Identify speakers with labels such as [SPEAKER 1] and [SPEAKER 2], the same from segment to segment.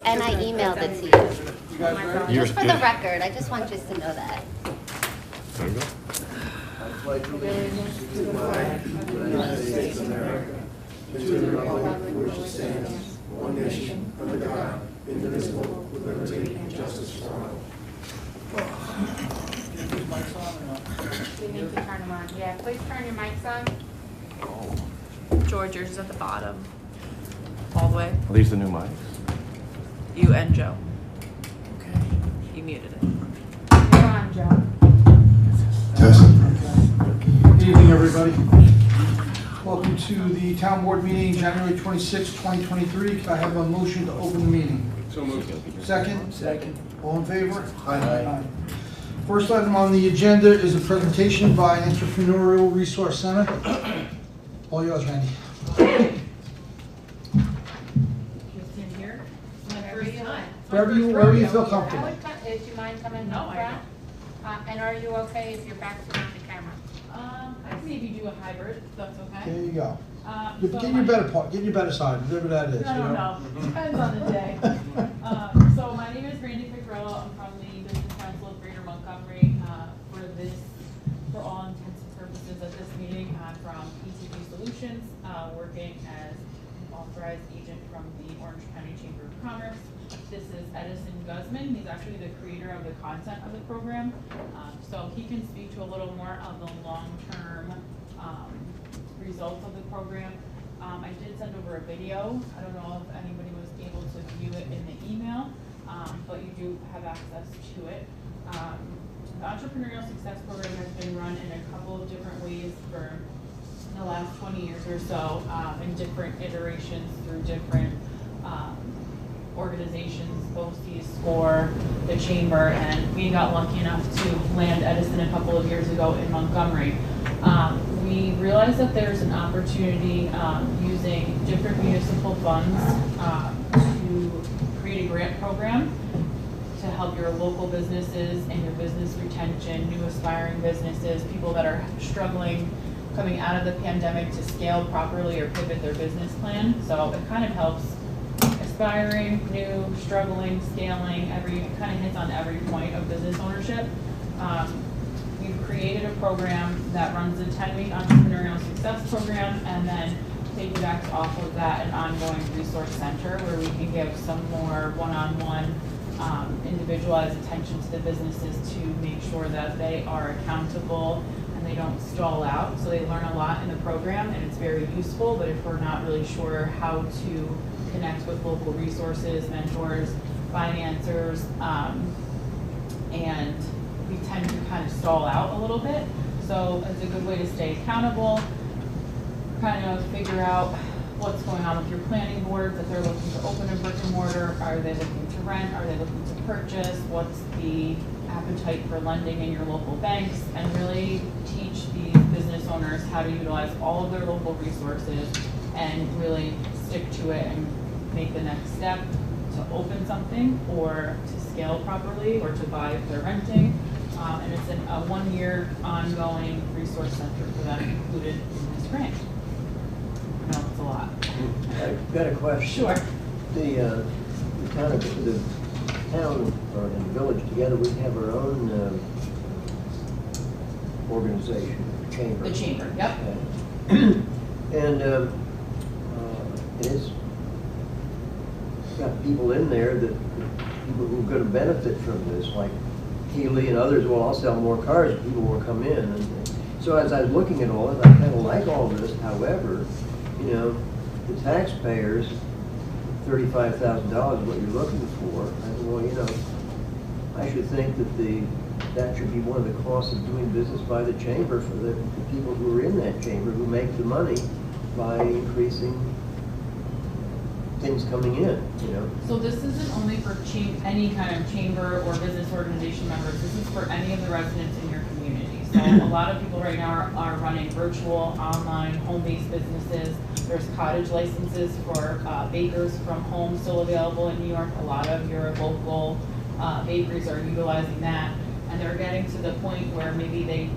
[SPEAKER 1] And I emailed it to you.
[SPEAKER 2] You guys ready?
[SPEAKER 1] Just for the record, I just want you to know that.
[SPEAKER 3] There you go.
[SPEAKER 2] I pledge allegiance to the flag of the United States of America, and to the republic for which it stands, one nation, under God, indivisible, with liberty and justice for all.
[SPEAKER 4] We need to turn them on. Yeah, please turn your mics on.
[SPEAKER 5] George, yours is at the bottom. All the way.
[SPEAKER 3] Are these the new mics?
[SPEAKER 5] You and Joe.
[SPEAKER 3] Okay.
[SPEAKER 5] You muted it.
[SPEAKER 4] You're on, Joe.
[SPEAKER 2] Good evening, everybody. Welcome to the town board meeting, January 26, 2023. Can I have a motion to open the meeting?
[SPEAKER 3] So moved.
[SPEAKER 2] Second?
[SPEAKER 6] Second.
[SPEAKER 2] All in favor?
[SPEAKER 6] Aye.
[SPEAKER 2] First item on the agenda is a presentation by Entrepreneurial Resource Center. All yours, Randy.
[SPEAKER 5] Just in here. My first time.
[SPEAKER 2] Wherever you feel
[SPEAKER 4] I
[SPEAKER 2] comfortable.
[SPEAKER 4] would come, do you mind coming
[SPEAKER 5] No,
[SPEAKER 4] up front? And are you okay if your back's to the camera?
[SPEAKER 5] I can maybe do a hybrid, if that's okay.
[SPEAKER 2] There you go.
[SPEAKER 5] So
[SPEAKER 2] Get your better part, get your better side, whatever that is. you know?
[SPEAKER 5] No. Depends on the day. So my name is Randy Figrella. I'm from the Business Council of Greater Montgomery. For all intents and purposes of this meeting, I'm from PTG Solutions, working as an authorized agent from the Orange County Chamber of Commerce. This is Edison Guzman. He's actually the creator of the content of the program. So he can speak to a little more of the long-term results of the program. I did send over a video. I don't know if anybody was able to view it in the email, but you do have access to it. The Entrepreneurial Success Program has been run in a couple of different ways for the last 20 years or so, in different iterations through different organizations, BOCES, SCORE, the Chamber, and we got lucky enough to land Edison a couple of years ago in Montgomery. We realized that there's an opportunity using different municipal funds to create a grant program to help your local businesses and your business retention, new aspiring businesses, people that are struggling coming out of the pandemic to scale properly or pivot their business plan. So it kind of helps aspiring, new, struggling, scaling, it kind of hits on every point of business ownership. We've created a program that runs a 10-week entrepreneurial success program, and then piggybacks off of that an ongoing resource center where we can give some more one-on-one individualized attention to the businesses to make sure that they are accountable and they don't stall out. So they learn a lot in the program and it's very useful, but if we're not really sure how to connect with local resources, mentors, financiers, and we tend to kind of stall out a little bit. So it's a good way to stay accountable, kind of figure out what's going on with your planning boards, if they're looking to open a brick and mortar, are they looking to rent, are they looking to purchase, what's the appetite for lending in your local banks, and really teach these business owners how to utilize all of their local resources and really stick to it and make the next step to open something or to scale properly or to buy if they're renting. And it's a one-year ongoing resource center for them included in this grant. No, it's a lot.
[SPEAKER 6] I've got a question.
[SPEAKER 5] Sure.
[SPEAKER 6] The town or the village together, we have our own organization, the chamber.
[SPEAKER 5] The chamber, yep.
[SPEAKER 6] And it's got people in there people who are going to benefit from this, like Healy and others. Well, I'll sell more cars, people will come in. And so as I was looking at all this, I kind of like all this. However, you know, the taxpayers, $35,000 is what you're looking for. I said, well, you know, I should think that should be one of the costs of doing business by the chamber for the people who are in that chamber who make the money by increasing things coming in, you know.
[SPEAKER 5] So this isn't only for any kind of chamber or business organization members. This is for any of the residents in your community. So a lot of people right now are running virtual, online, home-based businesses. There's cottage licenses for bakers from home still available in New York. A lot of your local bakeries are utilizing that. And they're getting to the point where maybe they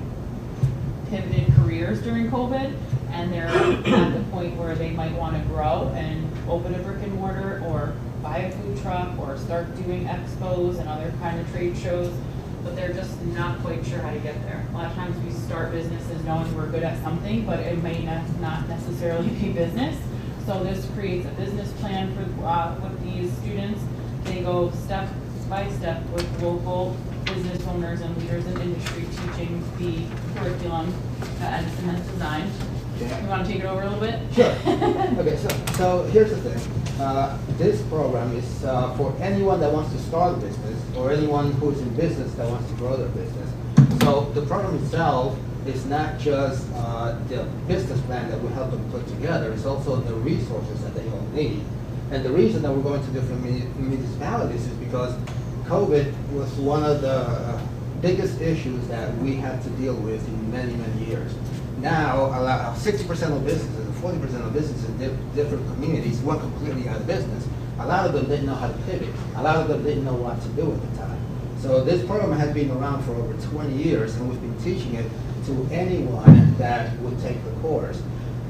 [SPEAKER 5] pivoted careers during COVID and they're at the point where they might want to grow and open a brick and mortar or buy a food truck or start doing expos and other kind of trade shows, but they're just not quite sure how to get there. A lot of times we start businesses knowing we're good at something, but it may not necessarily be business. So this creates a business plan for with these students. They go step by step with local business owners and leaders in industry teaching the curriculum that Edison has designed.
[SPEAKER 7] Yeah.
[SPEAKER 5] You want to take it over a little bit?
[SPEAKER 7] Sure. Okay, so here's the thing. This program is for anyone that wants to start a business or anyone who's in business that wants to grow their business. So the program itself is not just the business plan that we help them put together, it's also the resources that they all need. And the reason that we're going to different municipalities is because COVID was one of the biggest issues that we had to deal with in many, many years. Now, 60% of businesses and 40% of businesses in different communities went completely out of business. A lot of them didn't know how to pivot. A lot of them didn't know what to do at the time. So this program has been around for over 20 years, and we've been teaching it to anyone that would take the course.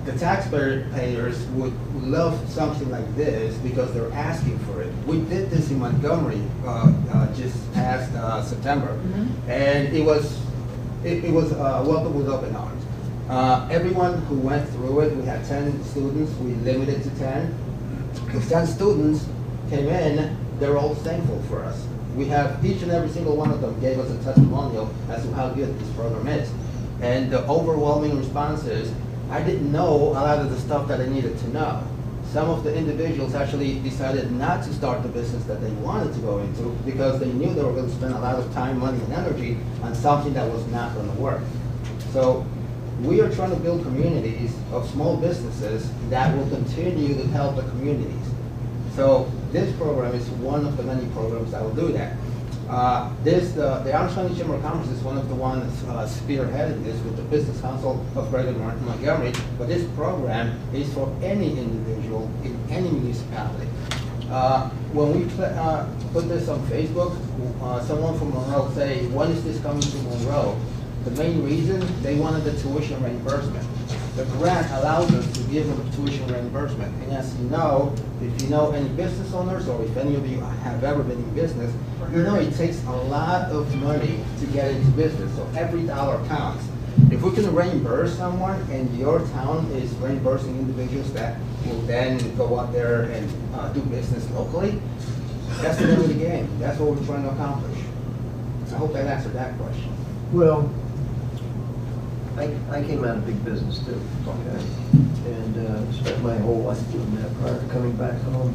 [SPEAKER 7] The taxpayers would love something like this because they're asking for it. We did this in Montgomery just past September, and it was welcome with open arms. Everyone who went through it, we had 10 students, we limited to 10. The 10 students came in, they're all thankful for us. We have each and every single one of them gave us a testimonial as to how good this program is. And the overwhelming response is, I didn't know a lot of the stuff that I needed to know. Some of the individuals actually decided not to start the business that they wanted to go into because they knew they were going to spend a lot of time, money, and energy on something that was not going to work. So we are trying to build communities of small businesses that will continue to help the communities. So this program is one of the many programs that will do that. The Orange County Chamber of Commerce is one of the ones spearheading this with the Business Council of Greater Montgomery, but this program is for any individual in any municipality. When we put this on Facebook, someone from Monroe say, when is this coming to Monroe? The main reason, they wanted the tuition reimbursement. The grant allows us to give them tuition reimbursement. And as you know, if you know any business owners, or if any of you have ever been in business, you know it takes a lot of money to get into business, so every dollar counts. If we can reimburse someone and your town is reimbursing individuals that will then go out there and do business locally, that's the name of the game. That's what we're trying to accomplish. I hope that answered that question.
[SPEAKER 6] Well, I came out of big business too, okay? And spent my whole life doing that prior to coming back home.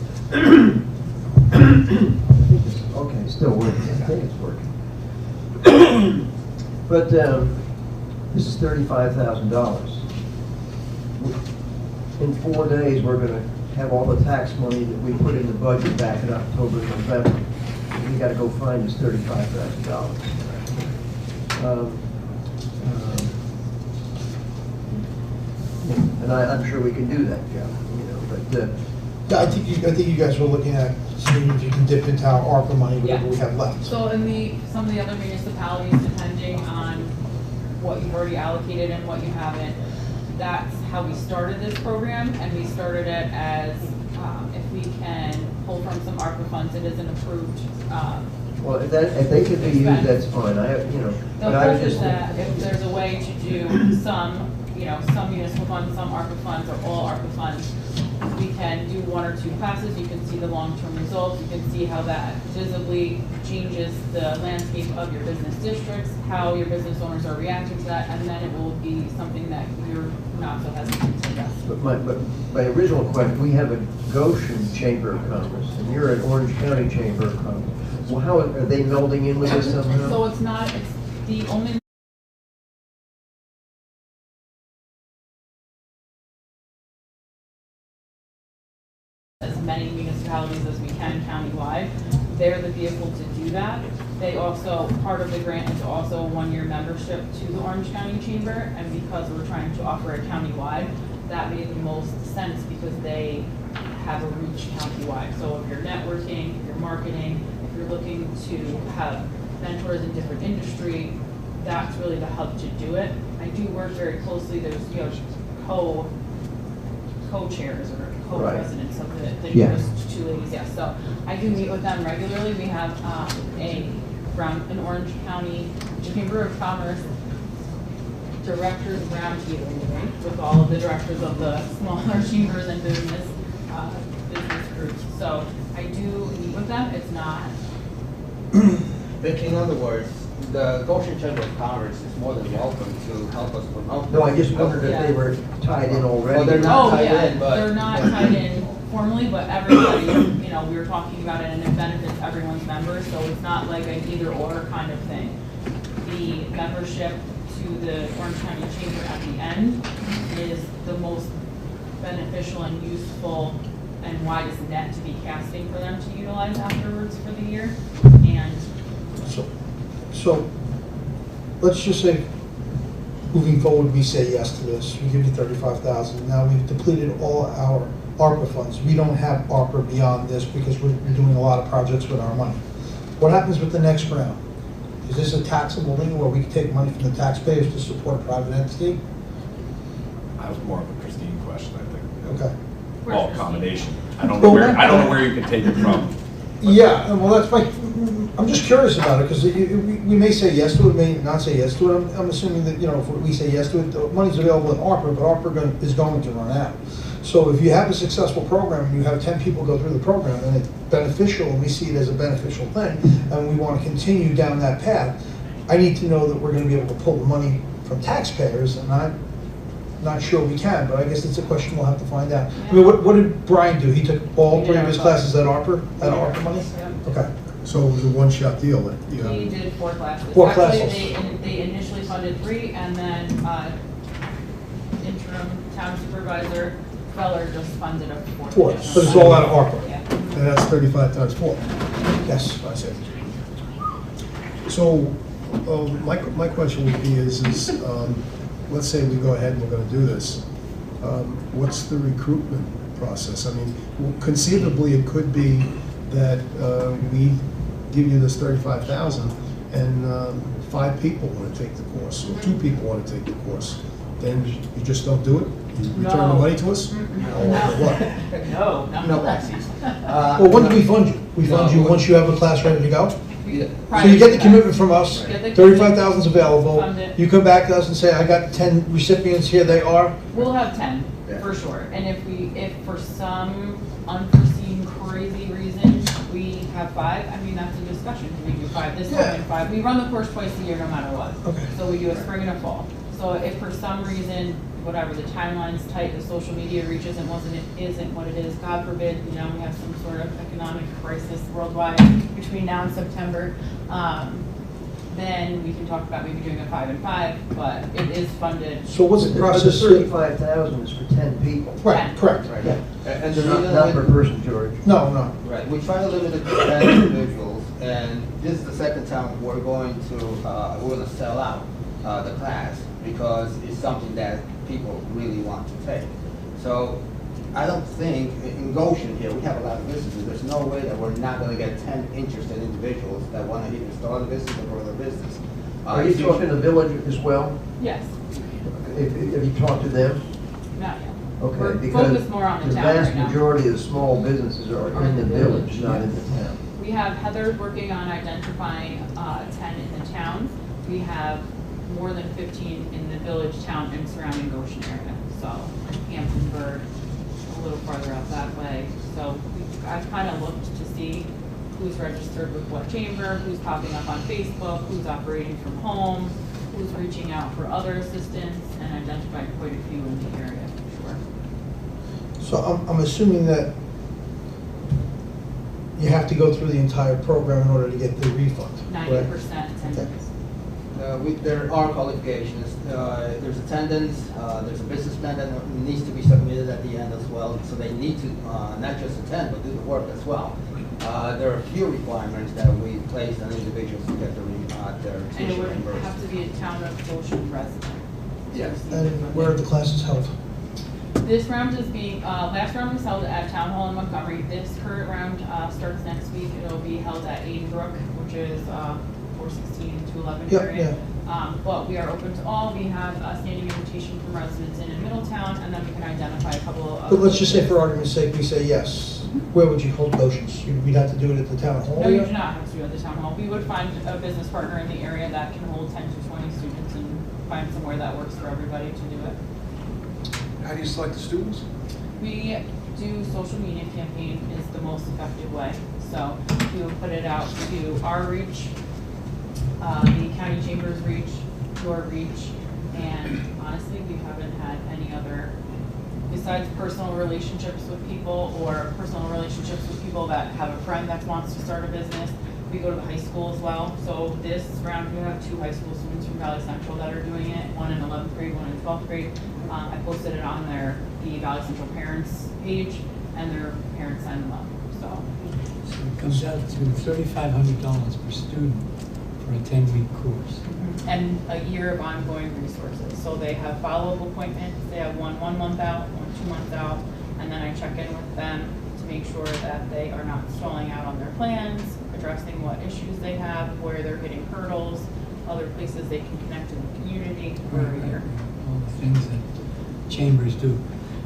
[SPEAKER 6] Okay, it's still working. I think it's working. But this is $35,000. In 4 days, we're going to have all the tax money that we put in the budget back in October, November. We got to go find this $35,000. And I'm sure we can do that, Jeff. You know, but
[SPEAKER 2] I think you guys were looking at seeing if you can dip into our ARPA money, whatever we have left.
[SPEAKER 5] So in some of the other municipalities, depending on what you've already allocated and what you haven't, that's how we started this program, and we started it as if we can pull from some ARPA funds, it is an approved.
[SPEAKER 6] well, if they could be used, that's fine.
[SPEAKER 5] The
[SPEAKER 6] But I was
[SPEAKER 5] hope is
[SPEAKER 6] just
[SPEAKER 5] that if there's a way to do some municipal funds, some ARPA funds, or all ARPA funds, we can do 1 or 2 classes. You can see the long-term results. You can see how that visibly changes the landscape of your business districts, how your business owners are reacting to that, and then it will be something that you're not so hesitant to invest.
[SPEAKER 6] But my original question, we have a Goshen Chamber of Commerce, and you're an Orange County Chamber of Commerce. Well, how are they melding in with this somehow?
[SPEAKER 5] So it's the only as many municipalities as we can countywide. They're the vehicle to do that. They also, part of the grant is also a 1-year membership to the Orange County Chamber, and because we're trying to offer it countywide, that made the most sense because they have a reach countywide. So if you're networking, if you're marketing, if you're looking to have mentors in different industry, that's really the hub to do it. I do work very closely. There's co-chairs or co-presidents of the
[SPEAKER 6] Yeah.
[SPEAKER 5] newest two ladies, yes. So I do meet with them regularly. We have an Orange County Chamber of Commerce Directors Roundtable meeting with all of the directors of the smaller chambers and business groups. So I do meet with them. It's not.
[SPEAKER 7] In other words, the Goshen Chamber of Commerce is more than welcome to help us promote.
[SPEAKER 6] No, I just wondered if
[SPEAKER 5] Yeah.
[SPEAKER 6] they were tied in already.
[SPEAKER 7] Well, they're not tied
[SPEAKER 5] yeah,
[SPEAKER 7] in, but-
[SPEAKER 5] they're not tied in formally, but everybody, you know, we were talking about it and it benefits everyone's members, so it's not like an either or kind of thing. The membership to the Orange County Chamber at the end is the most beneficial and useful and widest net to be casting for them to utilize afterwards for the year. And
[SPEAKER 2] So, let's just say, moving forward, we say yes to this, we give you 35,000. Now we've depleted all our ARPA funds. We don't have ARPA beyond this because we're doing a lot of projects with our money. What happens with the next round? Is this a taxable thing where we can take money from the taxpayers to support a private entity?
[SPEAKER 3] That was more of a Christine question, I think.
[SPEAKER 2] Okay.
[SPEAKER 3] Well, combination. I don't know where you can take it from.
[SPEAKER 2] Yeah, well, that's my, I'm just curious about it, because we may say yes to it, may not say yes to it. I'm assuming that, you know, if we say yes to it, the money's available in ARPA, but ARPA is going to run out. So if you have a successful program, and you have 10 people go through the program, and it's beneficial, and we see it as a beneficial thing, and we want to continue down that path, I need to know that we're going to be able to pull the money from taxpayers, and I'm not sure we can, but I guess it's a question we'll have to find out. I mean, what did Brian do? He took all three of his classes at ARPA money?
[SPEAKER 5] yeah.
[SPEAKER 2] Okay.
[SPEAKER 8] So it was a one-shot deal that, you
[SPEAKER 5] We
[SPEAKER 8] know,
[SPEAKER 5] did 4 classes.
[SPEAKER 2] Four
[SPEAKER 5] Actually,
[SPEAKER 2] classes.
[SPEAKER 5] they initially funded 3, and then interim town supervisor Feller just funded a 4th.
[SPEAKER 2] Four, but it's all out of ARPA.
[SPEAKER 5] Yeah.
[SPEAKER 8] and that's 35 times 4.
[SPEAKER 2] Yes.
[SPEAKER 8] I see. So, my question would be is let's say we go ahead and we're gonna do this. What's the recruitment process? I mean, conceivably, it could be that we give you this 35,000 and 5 people want to take the course, or 2 people want to take the course. Then you just don't do it? You return the
[SPEAKER 5] No.
[SPEAKER 8] money to us? Or what?
[SPEAKER 5] No, not
[SPEAKER 7] No.
[SPEAKER 5] taxis.
[SPEAKER 2] Well, when do we fund you? We fund you once you have a class ready to go?
[SPEAKER 7] Yeah.
[SPEAKER 2] So you get the commitment from us,
[SPEAKER 5] Get the
[SPEAKER 2] 35,000 is available.
[SPEAKER 5] Fund it.
[SPEAKER 2] You come back to us and say, I got 10 recipients, here they are.
[SPEAKER 5] We'll have 10,
[SPEAKER 7] Yeah.
[SPEAKER 5] for sure. And if for some unforeseen crazy reason, we have 5, I mean, that's a discussion. Do we do 5 this time and 5? We run the course twice a year no matter what.
[SPEAKER 2] Okay.
[SPEAKER 5] So we do a spring and a fall. So if for some reason, whatever, the timeline's tight, the social media reach isn't what it is, God forbid, you know, we have some sort of economic crisis worldwide between now and September, then we can talk about maybe doing a 5 and 5, but it is funded.
[SPEAKER 2] So what's the
[SPEAKER 6] But the
[SPEAKER 2] process?
[SPEAKER 6] 35,000 is for 10 people.
[SPEAKER 2] Right, correct.
[SPEAKER 7] Right.
[SPEAKER 2] Yeah.
[SPEAKER 7] And the
[SPEAKER 6] Not per
[SPEAKER 7] reason
[SPEAKER 6] person, George.
[SPEAKER 2] No.
[SPEAKER 7] right, we try to limit it to 10 individuals, and this is the second time we're going to sell out the class because it's something that people really want to take. So I don't think, in Goshen here, we have a lot of businesses, there's no way that we're not gonna get 10 interested individuals that wanna either start a business or grow their business.
[SPEAKER 6] Are you talking the village as well?
[SPEAKER 5] Yes,
[SPEAKER 6] Have you talked to them?
[SPEAKER 5] not yet.
[SPEAKER 6] Okay,
[SPEAKER 5] We're
[SPEAKER 6] because
[SPEAKER 5] focused more on the
[SPEAKER 6] the
[SPEAKER 5] town right
[SPEAKER 6] vast
[SPEAKER 5] now.
[SPEAKER 6] majority of small businesses are in the village, not in the town.
[SPEAKER 5] We have Heather working on identifying 10 in the town. We have more than 15 in the village, town, and surrounding Goshen area. So Hamptonburg, a little farther out that way. So I've kind of looked to see who's registered with what chamber, who's popping up on Facebook, who's operating from home, who's reaching out for other assistance, and identified quite a few in the area, for sure.
[SPEAKER 2] So I'm assuming that you have to go through the entire program in order to get the refund, correct?
[SPEAKER 5] 90% attendance.
[SPEAKER 7] There are qualifications. There's attendance, there's a business plan that needs to be submitted at the end as well. So they need to not just attend, but do the work as well. There are a few requirements that we place on individuals to get their
[SPEAKER 5] And it
[SPEAKER 7] tuition
[SPEAKER 5] would
[SPEAKER 7] reimbursed.
[SPEAKER 5] have to be a town of Goshen resident.
[SPEAKER 7] Yes.
[SPEAKER 2] And where are the classes held?
[SPEAKER 5] This round is being, last round was held at Town Hall in Montgomery. This current round starts next week. It'll be held at Aidenbrook, which is 416 to 11
[SPEAKER 9] Yeah,
[SPEAKER 5] area. But we are open to all. We have a standing invitation from residents in Middletown, and then we can identify a couple of.
[SPEAKER 9] But let's just say for argument's sake, we say yes. Where would you hold Goshen's? We'd have to do it at the town hall?
[SPEAKER 5] No, you
[SPEAKER 9] here?
[SPEAKER 5] do not have to do it at the town hall. We would find a business partner in the area that can hold 10 to 20 students and find somewhere that works for everybody to do it.
[SPEAKER 2] How do you select the students?
[SPEAKER 5] We do social media campaign is the most effective way. So we will put it out to our reach, the county chamber's reach, your reach, and honestly, we haven't had any other, besides personal relationships with people or personal relationships with people that have a friend that wants to start a business. We go to the high school as well. So this round, we have 2 high school students from Valley Central that are doing it, one in 11th grade, one in 12th grade. I posted it on the Valley Central parents page, and their parents signed them up, so.
[SPEAKER 10] So it comes out to $3,500 per student for a 10-week course.
[SPEAKER 5] And a year of ongoing resources. So they have follow-up appointments, they have one month out, one 2 months out, and then I check in with them to make sure that they are not stalling out on their plans, addressing what issues they have, where they're hitting hurdles, other places they can connect to the community for a year.
[SPEAKER 10] All the things that chambers do.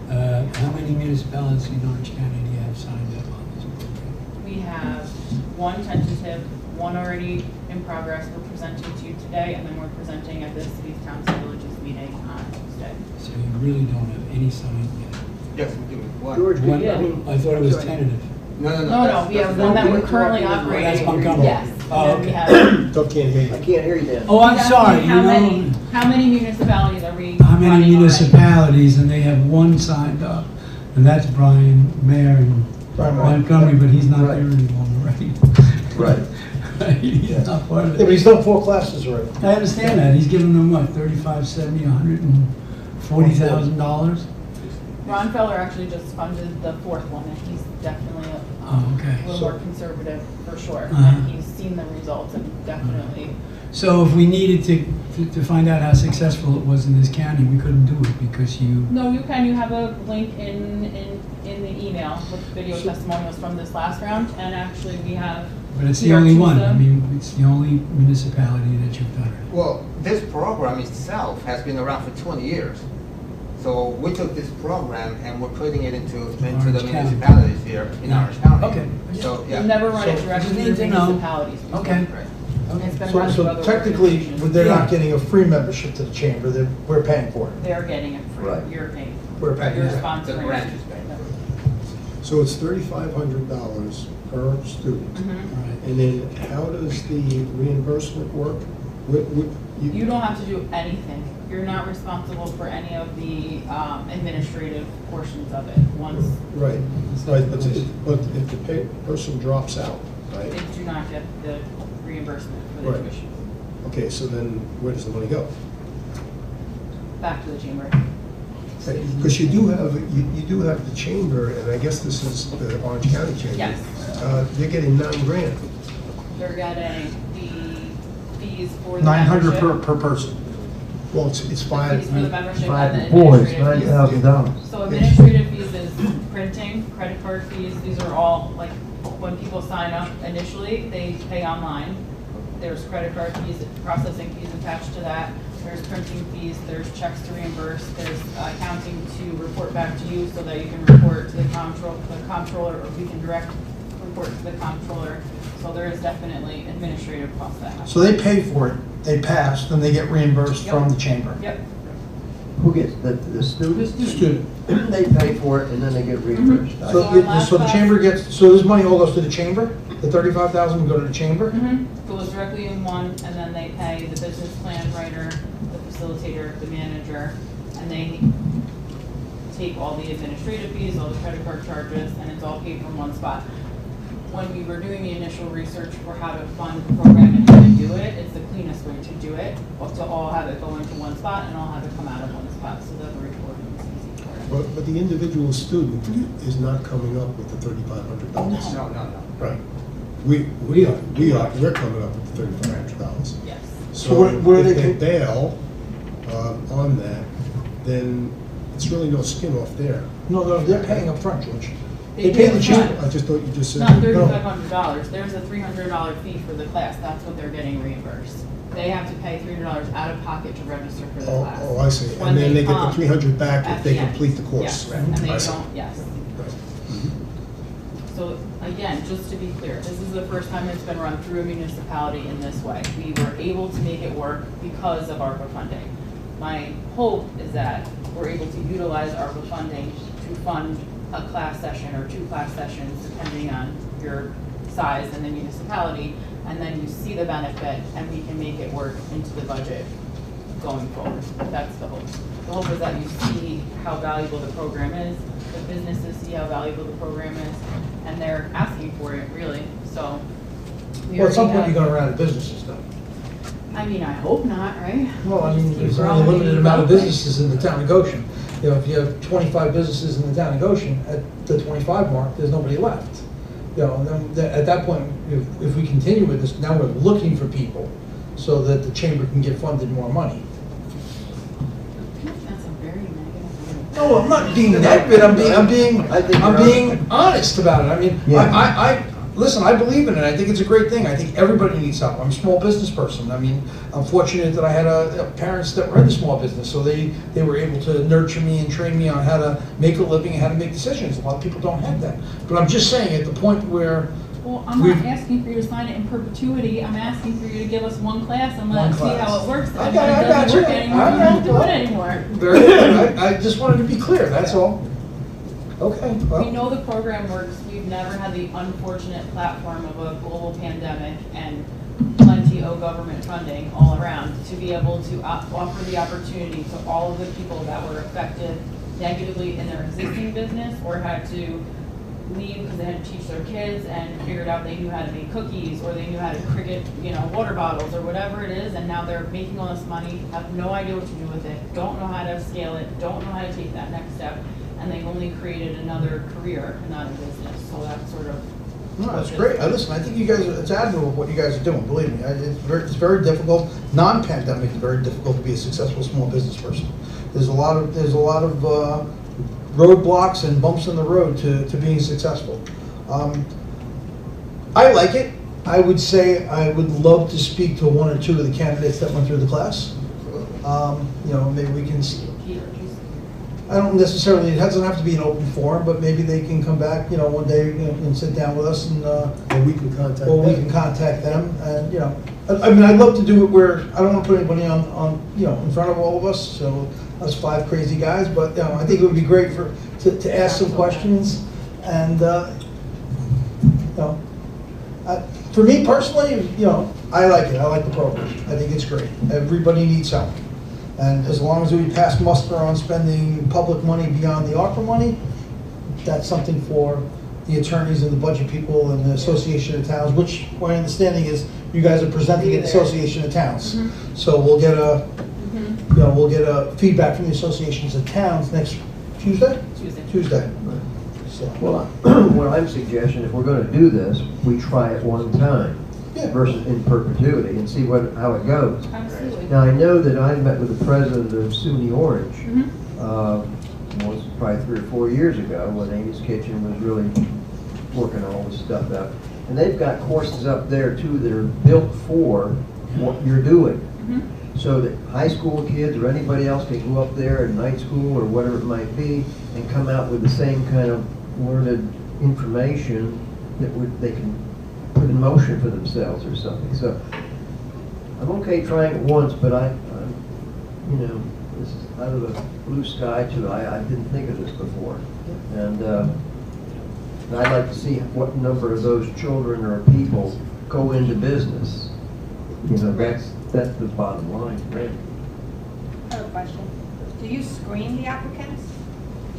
[SPEAKER 10] How many municipalities in Orange County do you have signed up on this program?
[SPEAKER 5] We have 1 tentative, 1 already in progress. We're presenting to you today, and then we're presenting at the Cities, Towns, and Villages meeting on Tuesday.
[SPEAKER 10] So you really don't have any signed yet?
[SPEAKER 7] Yes, we do. What?
[SPEAKER 6] George,
[SPEAKER 10] One,
[SPEAKER 6] I mean,
[SPEAKER 10] I thought it was tentative.
[SPEAKER 7] No, no, no.
[SPEAKER 5] No, we have one that we're currently operating.
[SPEAKER 10] That's Montgomery.
[SPEAKER 5] Yes.
[SPEAKER 10] Oh,
[SPEAKER 5] And then we
[SPEAKER 10] okay.
[SPEAKER 5] have.
[SPEAKER 8] Don't can't hear
[SPEAKER 6] I
[SPEAKER 8] you.
[SPEAKER 6] can't hear you, Dan.
[SPEAKER 10] Oh, I'm sorry, you
[SPEAKER 5] How
[SPEAKER 10] know.
[SPEAKER 5] many municipalities are we?
[SPEAKER 10] How many
[SPEAKER 5] running already?
[SPEAKER 10] municipalities, and they have 1 signed up, and that's Brian Mayer in
[SPEAKER 9] Brian Mayer.
[SPEAKER 10] Montgomery, but he's not
[SPEAKER 6] Right.
[SPEAKER 10] there anymore, right?
[SPEAKER 6] Right.
[SPEAKER 10] He's not part of
[SPEAKER 9] Yeah, but
[SPEAKER 10] it.
[SPEAKER 9] he's done 4 classes already.
[SPEAKER 10] I understand that, he's giving them what, 35, 70, $140,000?
[SPEAKER 5] Ron Feller actually just funded the 4th one, and he's definitely
[SPEAKER 10] Oh, okay.
[SPEAKER 5] a little more conservative for sure.
[SPEAKER 10] Uh-huh.
[SPEAKER 5] And he's seen the results and definitely.
[SPEAKER 10] So if we needed to find out how successful it was in this county, we couldn't do it because you,
[SPEAKER 5] No, you can. You have a link in the email with video testimonials from this last round, and actually we have.
[SPEAKER 10] but it's the
[SPEAKER 5] here
[SPEAKER 10] only
[SPEAKER 5] two
[SPEAKER 10] one.
[SPEAKER 5] of
[SPEAKER 10] I
[SPEAKER 5] them.
[SPEAKER 10] mean, it's the only municipality that you've done it.
[SPEAKER 7] Well, this program itself has been around for 20 years. So we took this program and we're putting it into the
[SPEAKER 10] Orange County.
[SPEAKER 7] municipalities here in Orange County.
[SPEAKER 10] Okay.
[SPEAKER 7] So,
[SPEAKER 5] We've
[SPEAKER 7] yeah.
[SPEAKER 5] never run it
[SPEAKER 10] So,
[SPEAKER 5] directly
[SPEAKER 10] just need
[SPEAKER 5] through
[SPEAKER 10] to know.
[SPEAKER 5] municipalities. before.
[SPEAKER 10] Okay.
[SPEAKER 7] Right.
[SPEAKER 5] It's been run through
[SPEAKER 9] So
[SPEAKER 5] other
[SPEAKER 9] technically,
[SPEAKER 5] organizations.
[SPEAKER 9] they're not
[SPEAKER 10] Yeah.
[SPEAKER 9] getting a free membership to the chamber, we're paying for it.
[SPEAKER 5] They're getting it free.
[SPEAKER 6] Right.
[SPEAKER 5] You're paying.
[SPEAKER 9] We're paying.
[SPEAKER 5] You're
[SPEAKER 9] Yeah.
[SPEAKER 5] sponsoring.
[SPEAKER 7] The branch is paying.
[SPEAKER 8] So it's $3,500 per student.
[SPEAKER 5] Mhm.
[SPEAKER 10] Right.
[SPEAKER 8] And then how does the reimbursement work?
[SPEAKER 5] You don't have to do anything. You're not responsible for any of the administrative portions of it. Once
[SPEAKER 8] Right, right, but if the person drops out, right?
[SPEAKER 5] they do not get the reimbursement for the
[SPEAKER 8] Right.
[SPEAKER 5] tuition.
[SPEAKER 8] Okay, so then where does the money go?
[SPEAKER 5] Back to the chamber.
[SPEAKER 8] Because you do have the chamber, and I guess this is the Orange County Chamber.
[SPEAKER 5] Yes.
[SPEAKER 8] They're getting $9,000.
[SPEAKER 5] They're getting the fees for the
[SPEAKER 9] 900
[SPEAKER 5] membership.
[SPEAKER 9] per person.
[SPEAKER 8] Well, it's
[SPEAKER 5] Fees
[SPEAKER 8] five.
[SPEAKER 5] for the membership
[SPEAKER 6] Five
[SPEAKER 5] and the
[SPEAKER 6] boys,
[SPEAKER 5] administrative fees.
[SPEAKER 6] $9,000.
[SPEAKER 5] So administrative fees is printing, credit card fees, these are all, like, when people sign up initially, they pay online. There's credit card fees, processing fees attached to that. There's printing fees, there's checks to reimburse, there's accounting to report back to you so that you can report to the comptroller, or we can direct report to the comptroller. So there is definitely administrative costs that happen.
[SPEAKER 9] So they pay for it, they pass, then they get reimbursed
[SPEAKER 5] Yep.
[SPEAKER 9] from the chamber.
[SPEAKER 5] Yep,
[SPEAKER 6] Who gets, the students?
[SPEAKER 9] The student.
[SPEAKER 6] They pay for it and then they get reimbursed.
[SPEAKER 5] So
[SPEAKER 9] So,
[SPEAKER 5] our last
[SPEAKER 9] so the
[SPEAKER 5] class-
[SPEAKER 9] chamber gets, so this money all goes to the chamber? The 35,000 will go to the chamber?
[SPEAKER 5] goes directly in one, and then they pay the business plan writer, the facilitator, the manager, and they take all the administrative fees, all the credit card charges, and it's all paid from one spot. When we were doing the initial research for how to fund the program and how to do it, it's the cleanest way to do it, to all have it go into one spot and all have it come out of one spot, so that the reporting is easy for it.
[SPEAKER 8] But the individual student is not coming up with the $3,500.
[SPEAKER 7] No, no, no.
[SPEAKER 8] Right. We're coming up with the $3,500.
[SPEAKER 5] Yes.
[SPEAKER 8] So
[SPEAKER 9] So what do
[SPEAKER 8] if
[SPEAKER 9] they
[SPEAKER 8] they bail on that, then it's really no skin off there.
[SPEAKER 9] No, they're paying up front, George. They pay the
[SPEAKER 5] upfront.
[SPEAKER 9] chamber.
[SPEAKER 8] I just thought you just said.
[SPEAKER 5] Not
[SPEAKER 8] no.
[SPEAKER 5] $3,500, there's a $300 fee for the class, that's what they're getting reimbursed. They have to pay $300 out of pocket to register for the class.
[SPEAKER 8] Oh, I see.
[SPEAKER 5] When
[SPEAKER 8] And then they get the
[SPEAKER 5] come
[SPEAKER 8] 300 back
[SPEAKER 5] at
[SPEAKER 8] if they
[SPEAKER 5] the end.
[SPEAKER 8] complete the course.
[SPEAKER 5] Yes, and they
[SPEAKER 8] I see.
[SPEAKER 5] don't, yes.
[SPEAKER 8] Right.
[SPEAKER 5] So again, just to be clear, this is the first time it's been run through a municipality in this way. We were able to make it work because of ARPA funding. My hope is that we're able to utilize ARPA funding to fund a class session or 2 class sessions, depending on your size and the municipality, and then you see the benefit and we can make it work into the budget going forward. That's the hope. The hope is that you see how valuable the program is, the businesses see how valuable the program is, and they're asking for it, really, so. we
[SPEAKER 9] Well, at some
[SPEAKER 5] already
[SPEAKER 9] point, you're
[SPEAKER 5] have-
[SPEAKER 9] gonna run out of businesses though.
[SPEAKER 5] I mean, I hope not, right?
[SPEAKER 9] Well, I mean,
[SPEAKER 5] Just keep
[SPEAKER 9] there's only a
[SPEAKER 5] growing
[SPEAKER 9] limited
[SPEAKER 5] and
[SPEAKER 9] amount of
[SPEAKER 5] developing.
[SPEAKER 9] businesses in the town of Goshen. You know, if you have 25 businesses in the town of Goshen, at the 25 mark, there's nobody left. You know, then at that point, if we continue with this, now we're looking for people so that the chamber can get funded more money.
[SPEAKER 5] That's a very negative.
[SPEAKER 9] No, I'm not being negative,
[SPEAKER 6] I think
[SPEAKER 9] I'm
[SPEAKER 6] you're
[SPEAKER 9] being honest about it. I mean,
[SPEAKER 6] Yeah.
[SPEAKER 9] listen, I believe in it, I think it's a great thing, I think everybody needs help. I'm a small business person, I mean, I'm fortunate that I had parents that were in the small business, so they were able to nurture me and train me on how to make a living and how to make decisions. A lot of people don't have that. But I'm just saying, at the point where,
[SPEAKER 5] Well, I'm not asking for you to sign it in perpetuity, I'm asking for you to give us one class and let
[SPEAKER 9] One
[SPEAKER 5] us see how
[SPEAKER 9] class.
[SPEAKER 5] it works. And
[SPEAKER 9] I
[SPEAKER 5] if
[SPEAKER 9] got
[SPEAKER 5] it doesn't
[SPEAKER 9] you.
[SPEAKER 5] work anymore,
[SPEAKER 9] All
[SPEAKER 5] we
[SPEAKER 9] right,
[SPEAKER 5] don't do
[SPEAKER 9] well.
[SPEAKER 5] it anymore.
[SPEAKER 9] very good, I just wanted to be clear, that's all. Okay,
[SPEAKER 5] We
[SPEAKER 9] well,
[SPEAKER 5] know the program works, we've never had the unfortunate platform of a global pandemic and plenty of government funding all around to be able to offer the opportunity to all of the people that were affected negatively in their existing business or had to leave because they had to teach their kids and figured out they knew how to make cookies or they knew how to cricket, water bottles or whatever it is, and now they're making all this money, have no idea what to do with it, don't know how to scale it, don't know how to take that next step, and they've only created another career and not a business. So that's sort of.
[SPEAKER 9] no, that's great. Listen, I think you guys, it's admirable what you guys are doing, believe me. It's very difficult, non-pandemic, it's very difficult to be a successful small business person. There's a lot of roadblocks and bumps in the road to being successful. I like it. I would say I would love to speak to 1 or 2 of the candidates that went through the class. Maybe we can, I don't necessarily, it doesn't have to be an open forum, but maybe they can come back, one day and sit down with us and,
[SPEAKER 8] Or we can contact
[SPEAKER 9] or we
[SPEAKER 8] them.
[SPEAKER 9] can contact them and, I mean, I'd love to do it where, I don't want to put anybody on, in front of all of us, so us 5 crazy guys, but, I think it would be great to ask some questions and, for me personally, I like it, I like the program, I think it's great. Everybody needs help. And as long as we pass muster on spending public money beyond the ARPA money, that's something for the attorneys and the budget people and the Association of Towns, which my understanding is you guys are presenting at the Association of Towns. So we'll get a feedback from the Associations of Towns next Tuesday? Tuesday. So,
[SPEAKER 6] Well, what I'm suggesting, if we're gonna do this, we try it one time
[SPEAKER 9] Yeah.
[SPEAKER 6] versus in perpetuity and see how it goes.
[SPEAKER 5] Absolutely.
[SPEAKER 6] Now, I know that I met with the president of SUNY Orange,
[SPEAKER 5] Mhm.
[SPEAKER 6] was probably 3 or 4 years ago when Amy's Kitchen was really working all this stuff out. And they've got courses up there too that are built for what you're doing.
[SPEAKER 5] Mhm.
[SPEAKER 6] So that high school kids or anybody else can go up there at night school or whatever it might be and come out with the same kind of learned information that they can put in motion for themselves or something. So I'm okay trying it once, but this is out of the blue sky too. I didn't think of this before. And I'd like to see what number of those children or people go into business. That's the bottom line, right?
[SPEAKER 4] I have a question. Do you screen the applicants?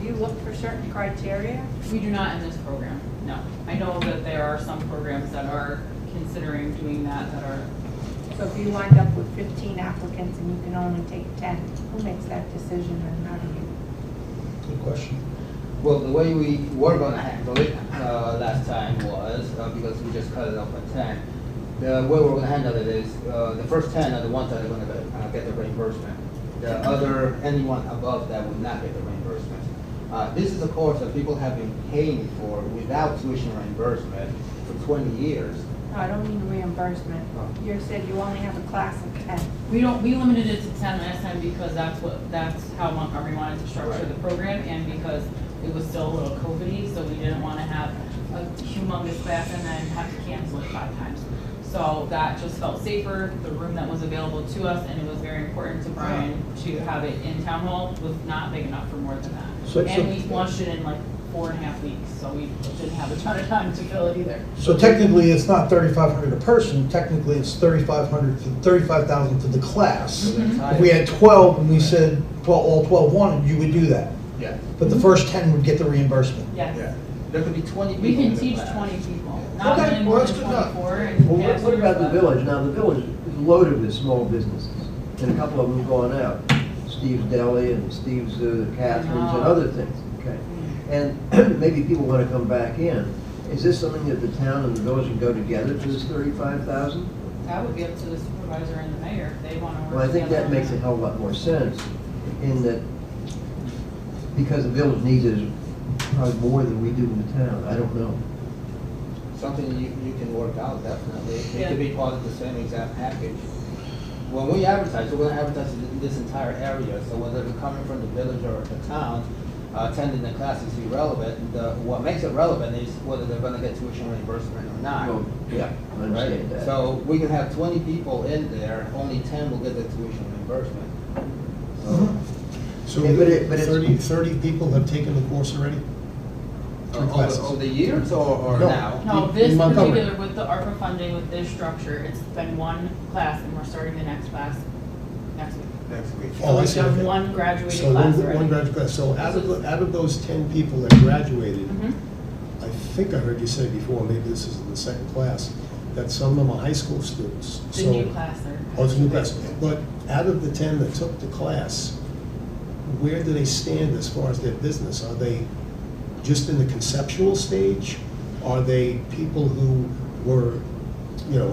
[SPEAKER 4] Do you look for certain criteria?
[SPEAKER 5] We do not in this program, no. I know that there are some programs that are considering doing that are.
[SPEAKER 4] So if you wind up with 15 applicants and you can only take 10, who makes that decision and how do you?
[SPEAKER 9] good question.
[SPEAKER 7] Well, the way we were gonna handle it last time was, because we just cut it off at 10, the way we're gonna handle it is, the first 10 are the ones that are gonna get the reimbursement. The other, anyone above that would not get the reimbursement. This is a course that people have been paying for without tuition reimbursement for 20 years.
[SPEAKER 4] No, I don't mean reimbursement. You said you only have a class of 10.
[SPEAKER 5] We limited it to 10 last time because that's how Montgomery wanted to structure
[SPEAKER 7] Right.
[SPEAKER 5] the program, and because it was still a little COVID-y, so we didn't want to have a humongous class and then have to cancel it 5 times. So that just felt safer. The room that was available to us, and it was very important to Brian to have it in town hall, was not big enough for more than that. And we launched it in like 4.5 weeks, so we didn't have a ton of time to fill it either.
[SPEAKER 9] So technically, it's not 3,500 a person, technically it's 3,500, 35,000 to the class. If we had 12 and we said all 12 wanted, you would do that.
[SPEAKER 7] Yeah.
[SPEAKER 9] But the first 10 would get the reimbursement.
[SPEAKER 5] Yes.
[SPEAKER 7] Yeah. There could be 20 people
[SPEAKER 5] We can
[SPEAKER 7] in the
[SPEAKER 5] teach
[SPEAKER 7] class.
[SPEAKER 5] 20 people, not
[SPEAKER 9] Okay,
[SPEAKER 5] really
[SPEAKER 9] well,
[SPEAKER 5] more
[SPEAKER 9] that's
[SPEAKER 5] than
[SPEAKER 9] good enough.
[SPEAKER 5] 24. And
[SPEAKER 6] Well,
[SPEAKER 5] pass
[SPEAKER 6] what about the
[SPEAKER 5] but-
[SPEAKER 6] village? Now, the village is loaded with small businesses, and a couple of them have gone out. Steve's Deli and Steve's Catherine's and other things, okay? And maybe people want to come back in. Is this something that the town and the village can go together to this 35,000?
[SPEAKER 5] That would be up to the supervisor and the mayor if they want to work
[SPEAKER 6] Well, I think
[SPEAKER 5] together
[SPEAKER 6] that
[SPEAKER 5] on
[SPEAKER 6] makes a hell of a lot more sense in that, because the village needs it probably more than we do in the town. I don't know.
[SPEAKER 7] Something you can work out, definitely. It
[SPEAKER 5] Yeah.
[SPEAKER 7] could be part of the same exact package. When we advertise, we're gonna advertise in this entire area, so whether they're coming from the village or the town, attending the class is irrelevant. What makes it relevant is whether they're gonna get tuition reimbursement or not.
[SPEAKER 6] Well, yeah, I understand
[SPEAKER 7] Right?
[SPEAKER 6] that.
[SPEAKER 7] So we can have 20 people in there, only 10 will get the tuition reimbursement.
[SPEAKER 8] So
[SPEAKER 6] Yeah, but it's-
[SPEAKER 8] 30 people have taken the course already? 3 classes.
[SPEAKER 7] Over the years or
[SPEAKER 8] No.
[SPEAKER 7] now?
[SPEAKER 5] No,
[SPEAKER 8] In
[SPEAKER 5] this
[SPEAKER 8] Montgomery.
[SPEAKER 5] particular, with the ARPA funding, with this structure, it's been one class, and we're starting the next class next week.
[SPEAKER 7] Next week.
[SPEAKER 8] Oh, I
[SPEAKER 5] We've
[SPEAKER 8] see,
[SPEAKER 5] done
[SPEAKER 8] okay.
[SPEAKER 5] one graduated
[SPEAKER 8] So
[SPEAKER 5] class
[SPEAKER 8] one
[SPEAKER 5] already.
[SPEAKER 8] graduate class. So out of those 10 people that graduated,
[SPEAKER 5] Mhm.
[SPEAKER 8] I think I heard you say before, maybe this is in the second class, that some of them are high school students.
[SPEAKER 5] The
[SPEAKER 8] So-
[SPEAKER 5] new class are.
[SPEAKER 8] Oh, it's a new class. But out of the 10 that took the class, where do they stand as far as their business? Are they just in the conceptual stage? Are they people who were,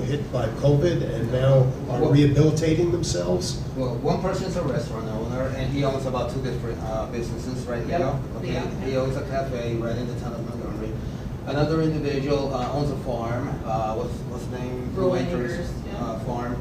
[SPEAKER 8] hit by COVID and now are
[SPEAKER 7] Well-
[SPEAKER 8] rehabilitating themselves?
[SPEAKER 7] Well, one person's a restaurant owner, and he owns about 2 different businesses right
[SPEAKER 5] Yep.
[SPEAKER 7] now. Okay,
[SPEAKER 5] Yeah.
[SPEAKER 7] he owns a cafe right in the town of Montgomery. Another individual owns a farm. What's the name?
[SPEAKER 5] Rolling
[SPEAKER 7] Acres,
[SPEAKER 5] Acres, yeah.
[SPEAKER 7] farm.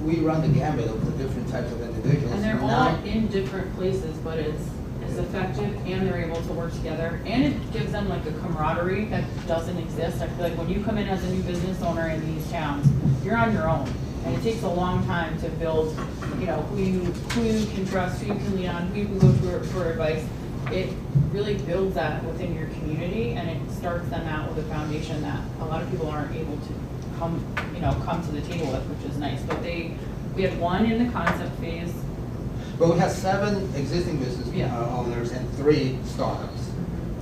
[SPEAKER 7] We run the gambit of the different types of individuals.
[SPEAKER 5] And they're
[SPEAKER 7] Now-
[SPEAKER 5] all in different places, but it's effective, and they're able to work together, and it gives them like a camaraderie that doesn't exist. I feel like when you come in as a new business owner in these towns, you're on your own, and it takes a long time to build, who you can trust, who you can lean on, who you can go to for advice. It really builds that within your community, and it starts them out with a foundation that a lot of people aren't able to come to the table with, which is nice. But we had one in the concept phase.
[SPEAKER 7] But we have 7 existing business
[SPEAKER 5] Yeah.
[SPEAKER 7] owners and 3 startups.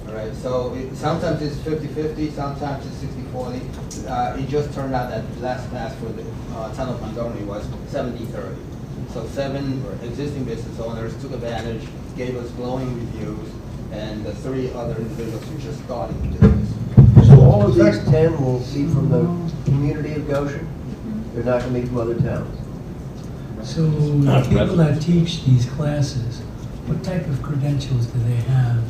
[SPEAKER 7] All right, so sometimes it's 50-50, sometimes it's 60-40. It just turned out that the last class for the town of Montgomery was 70-30. So 7 existing business owners took advantage, gave us glowing reviews, and the 3 other individuals who just started the business.
[SPEAKER 6] So all of these 10 will be from the community of Goshen? They're not going to be from other towns?
[SPEAKER 10] So the people that teach these classes, what type of credentials do they have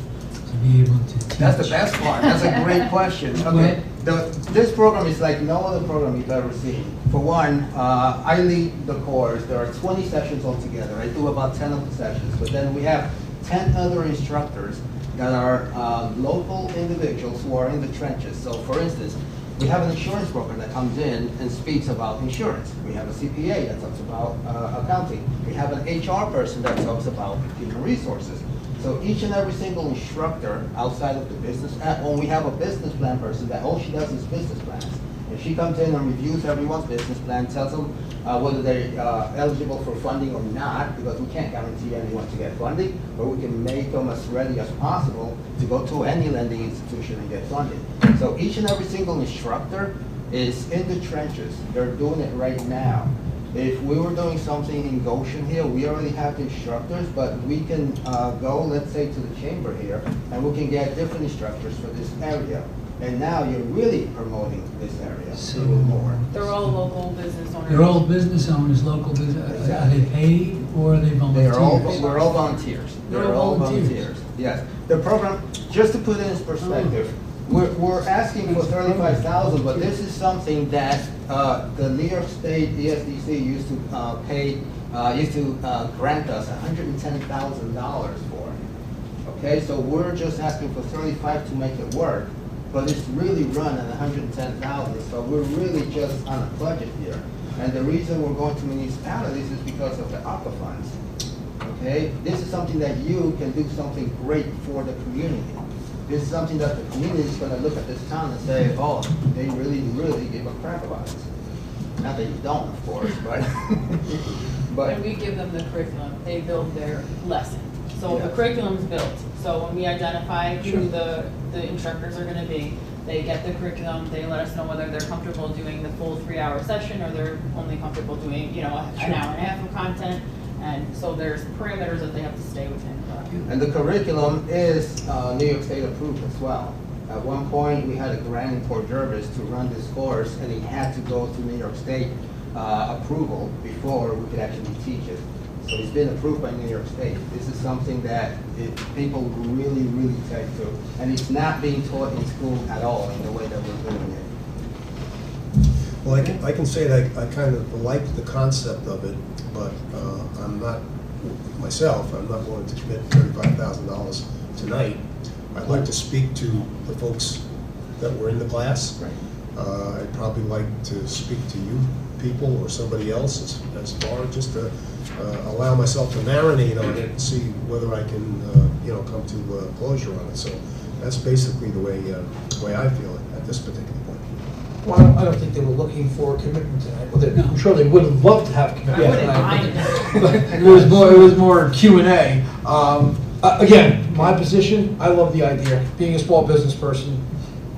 [SPEAKER 10] to be able to teach?
[SPEAKER 7] That's the best part. That's a great question. Okay, this program is like no other program you've ever seen. For one, I lead the course. There are 20 sessions altogether. I do about 10 of the sessions, but then we have 10 other instructors that are local individuals who are in the trenches. So for instance, we have an insurance broker that comes in and speaks about insurance. We have a CPA that talks about accounting. We have an HR person that talks about human resources. So each and every single instructor outside of the business, when we have a business plan person that all she does is business plans. If she comes in and reviews everyone's business plan, tells them whether they're eligible for funding or not, because we can't guarantee anyone to get funding, but we can make them as ready as possible to go to any lending institution and get funded. So each and every single instructor is in the trenches. They're doing it right now. If we were doing something in Goshen here, we already have the instructors, but we can go, let's say, to the chamber here, and we can get different instructors for this area. And now you're really promoting this area a little more.
[SPEAKER 5] They're all local business owners.
[SPEAKER 10] They're all business owners, local business, are they paid or are they volunteers?
[SPEAKER 7] We're all volunteers.
[SPEAKER 10] They're
[SPEAKER 7] They're
[SPEAKER 10] all
[SPEAKER 7] all
[SPEAKER 10] volunteers.
[SPEAKER 7] volunteers. Yes, the program, just to put it in perspective, we're asking for 35,000, but this is something that the New York State ESDC used to grant us $110,000 for. Okay, so we're just asking for 35 to make it work, but it's really run at 110,000, so we're really just on a budget here. And the reason we're going to municipalities is because of the ARPA funds. Okay, this is something that you can do something great for the community. This is something that the community is going to look at this town and say, oh, they really, really give a crap about it. Not that you don't, of course, but.
[SPEAKER 5] And we give them the curriculum, they build their lesson. So the
[SPEAKER 7] Yeah.
[SPEAKER 5] curriculum's built, so when we identify who the instructors are gonna be, they get the curriculum, they let us know whether they're comfortable doing the full 3-hour session or they're only comfortable doing, an hour and a half of content. And so there's parameters that they have to stay within.
[SPEAKER 7] And the curriculum is New York State approved as well. At one point, we had a grant in Port Jervis to run this course, and he had to go to New York State approval before we could actually teach it. So it's been approved by New York State. This is something that people really, really take to, and it's not being taught in school at all in the way that we're doing it.
[SPEAKER 8] Well, I can say that I kind of like the concept of it, but I'm not, myself, I'm not willing to commit $35,000 tonight. I'd like to speak to the folks that were in the class.
[SPEAKER 7] Right.
[SPEAKER 8] I'd probably like to speak to you people or somebody else as far, just to allow myself to marinate on it and see whether I can, come to closure on it. So that's basically the way I feel it at this particular point.
[SPEAKER 9] Well, I don't think they were looking for a commitment tonight. Well, I'm sure they would have loved to have commitment
[SPEAKER 5] I wouldn't
[SPEAKER 9] tonight.
[SPEAKER 5] mind
[SPEAKER 9] But it was more Q&A. Again, my position, I love the idea. Being a small business person,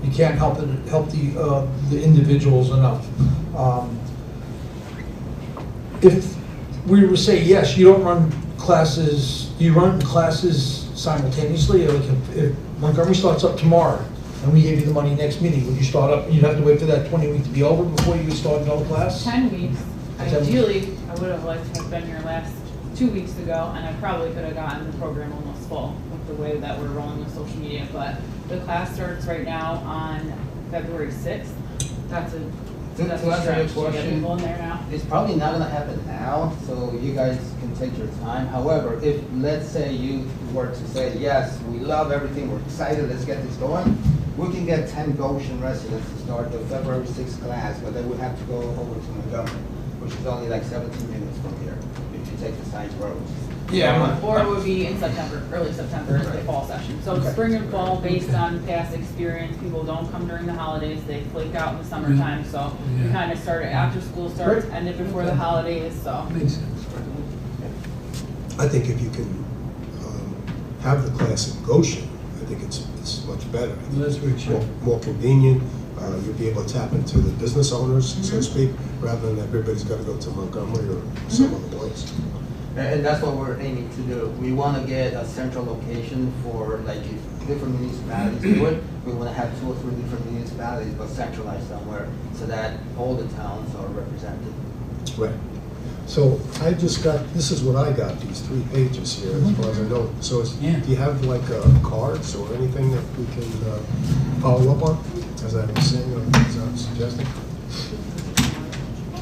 [SPEAKER 9] you can't help the individuals enough. If we were to say, yes, you don't run classes, do you run classes simultaneously? Like if Montgomery starts up tomorrow, and we gave you the money next meeting, would you start up, you'd have to wait for that 20 week to be over before you would start another class?
[SPEAKER 5] 10 weeks.
[SPEAKER 9] 10 weeks.
[SPEAKER 5] Ideally, I would have liked to have been here last 2 weeks ago, and I probably could have gotten the program almost full with the way that we're rolling with social media. But the class starts right now on February 6th. That's a
[SPEAKER 7] To answer your
[SPEAKER 5] stretch to get
[SPEAKER 7] question,
[SPEAKER 5] people in there now.
[SPEAKER 7] it's probably not gonna happen now, so you guys can take your time. However, if, let's say you were to say, yes, we love everything, we're excited, let's get this going, we can get 10 Goshen residents to start the February 6th class, but they would have to go over to Montgomery, which is only like 17 minutes from here, if you take the side roads.
[SPEAKER 9] Yeah.
[SPEAKER 5] Or it would be in September, early September, the fall session. So
[SPEAKER 9] Okay.
[SPEAKER 5] spring and fall, based on past experience, people don't come during the holidays, they flake out in the summertime, so we
[SPEAKER 10] Yeah.
[SPEAKER 5] kind of started after school starts,
[SPEAKER 9] Great.
[SPEAKER 5] ended before the holidays, so.
[SPEAKER 10] Makes sense.
[SPEAKER 8] I think if you can have the class in Goshen, I think it's much better. I think
[SPEAKER 10] Well, that's where it
[SPEAKER 8] it's
[SPEAKER 10] should.
[SPEAKER 8] more convenient. You'll be able to tap into the business owners, so to speak, rather than everybody's got to go to Montgomery or some other place.
[SPEAKER 7] And that's what we're aiming to do. We want to get a central location for, like, if different municipalities do it, we want to have 2 or 3 different municipalities, but centralized somewhere, so that all the towns are represented.
[SPEAKER 8] Right. So I just got, this is what I got, these 3 pages here, as far as I know. So
[SPEAKER 10] Yeah.
[SPEAKER 8] do you have like cards or anything that we can follow up on, as I was saying, or as I was suggesting?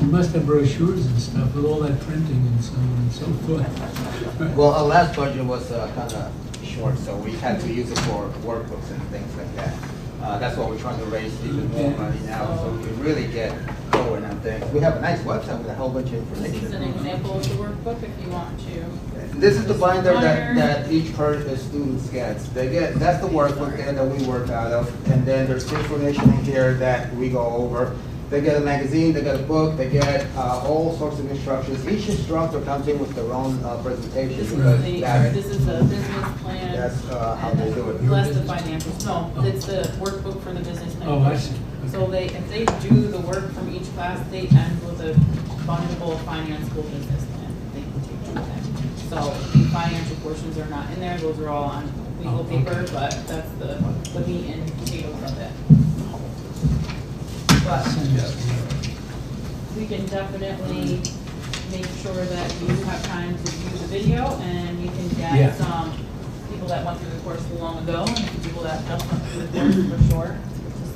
[SPEAKER 10] You must have brochures and stuff with all that printing and so on and so forth.
[SPEAKER 7] Well, our last budget was kind of short, so we had to use it for workbooks and things like that. That's why we're trying to raise even more money now, so we really get going on things. We have a nice website with a whole bunch of
[SPEAKER 5] This is an
[SPEAKER 7] information.
[SPEAKER 5] example of the workbook if you want to.
[SPEAKER 7] This is the binder
[SPEAKER 5] Binder.
[SPEAKER 7] that each student gets. They get, that's the workbook there that we work out of, and then there's information in here that we go over. They get a magazine, they get a book, they get all sorts of instructions. Each instructor comes in with their own presentation.
[SPEAKER 5] This is
[SPEAKER 7] because
[SPEAKER 5] this is the business plan.
[SPEAKER 7] That's how they do it.
[SPEAKER 5] Less the financials, no, it's the workbook for the business plan.
[SPEAKER 10] Oh, I see.
[SPEAKER 5] So if they do the work from each class, they end with a fundable financeable business plan they can take to them. So the financial portions are not in there, those are all on legal
[SPEAKER 10] Oh,
[SPEAKER 5] paper,
[SPEAKER 10] okay.
[SPEAKER 5] but that's the meat and potatoes of it. But we can definitely make sure that you have time to view the video and you can
[SPEAKER 10] Yeah.
[SPEAKER 5] get some people that went through the course long ago and people that just went through the course for sure to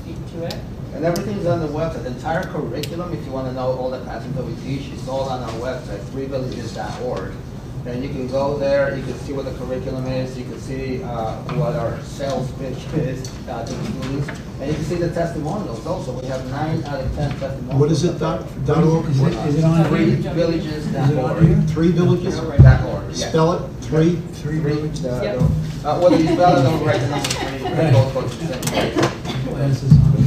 [SPEAKER 5] speak to it.
[SPEAKER 7] And everything's on the website. The entire curriculum, if you want to know all the classes that we teach, it's all on our website, threevillages.org. And you can go there, you can see what the curriculum is, you can see what our sales pitch is to the students, and you can see the testimonials also. We have 9 out of 10 testimonials.
[SPEAKER 8] What is it, .org?
[SPEAKER 10] Is it on here?
[SPEAKER 7] Threevillages.org.
[SPEAKER 8] Three villages?
[SPEAKER 7] .org, yes.
[SPEAKER 8] Spell it, three?
[SPEAKER 10] Three villages?
[SPEAKER 5] Yep.
[SPEAKER 7] Whether you spell it or write the number 3, it both goes to the same place.
[SPEAKER 10] Classes on it.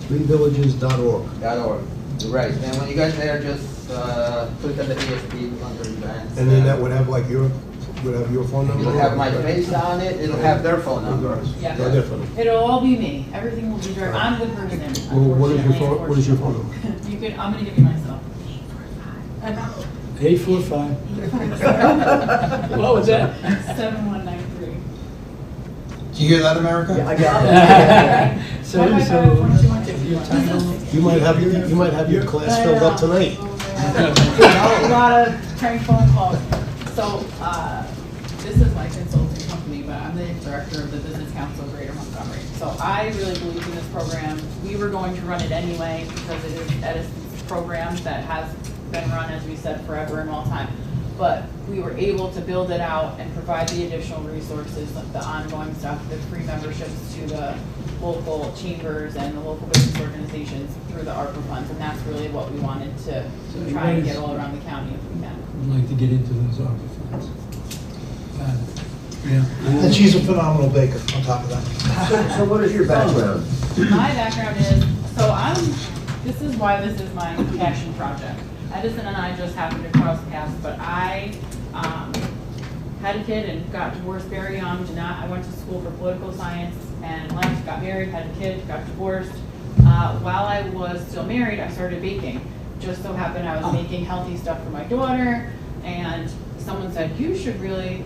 [SPEAKER 8] Threevillages.org.
[SPEAKER 7] .org. You're right. And when you guys there, just click on the ESP under events.
[SPEAKER 8] And then that would have like your phone number?
[SPEAKER 7] It'll have my face on it, it'll have their phone number.
[SPEAKER 5] Yeah.
[SPEAKER 8] No different.
[SPEAKER 5] It'll all be me. Everything will be direct. I'm the person.
[SPEAKER 8] Well, what is your phone
[SPEAKER 5] unfortunately.
[SPEAKER 8] number?
[SPEAKER 5] You can, I'm gonna give you myself.
[SPEAKER 10] 845. What was that?
[SPEAKER 5] 7193.
[SPEAKER 9] Do you hear that, America?
[SPEAKER 6] Yeah, I got it.
[SPEAKER 10] So, your title?
[SPEAKER 8] You might have your class filled up tonight.
[SPEAKER 5] A lot of prank phone calls. So, this is my consulting company, but I'm the director of the Business Council of Greater Montgomery. So I really believe in this program. We were going to run it anyway because it is Edison's program that has been run, as we said, forever and all time. But we were able to build it out and provide the additional resources, like the ongoing stuff, the free memberships to the local chambers and the local business organizations through the ARPA funds, and that's really what we wanted to try and get all around the county if we can.
[SPEAKER 10] I'd like to get into those ARPA funds. Yeah.
[SPEAKER 9] And she's a phenomenal baker on top of that.
[SPEAKER 6] So what is your background?
[SPEAKER 5] My background is, this is why this is my passion project. Edison and I just happened to cross paths, but I had a kid and got divorced very young. I went to school for political science and left, got married, had a kid, got divorced. While I was still married, I started baking. Just so happened I was making healthy stuff for my daughter, and someone said, you should really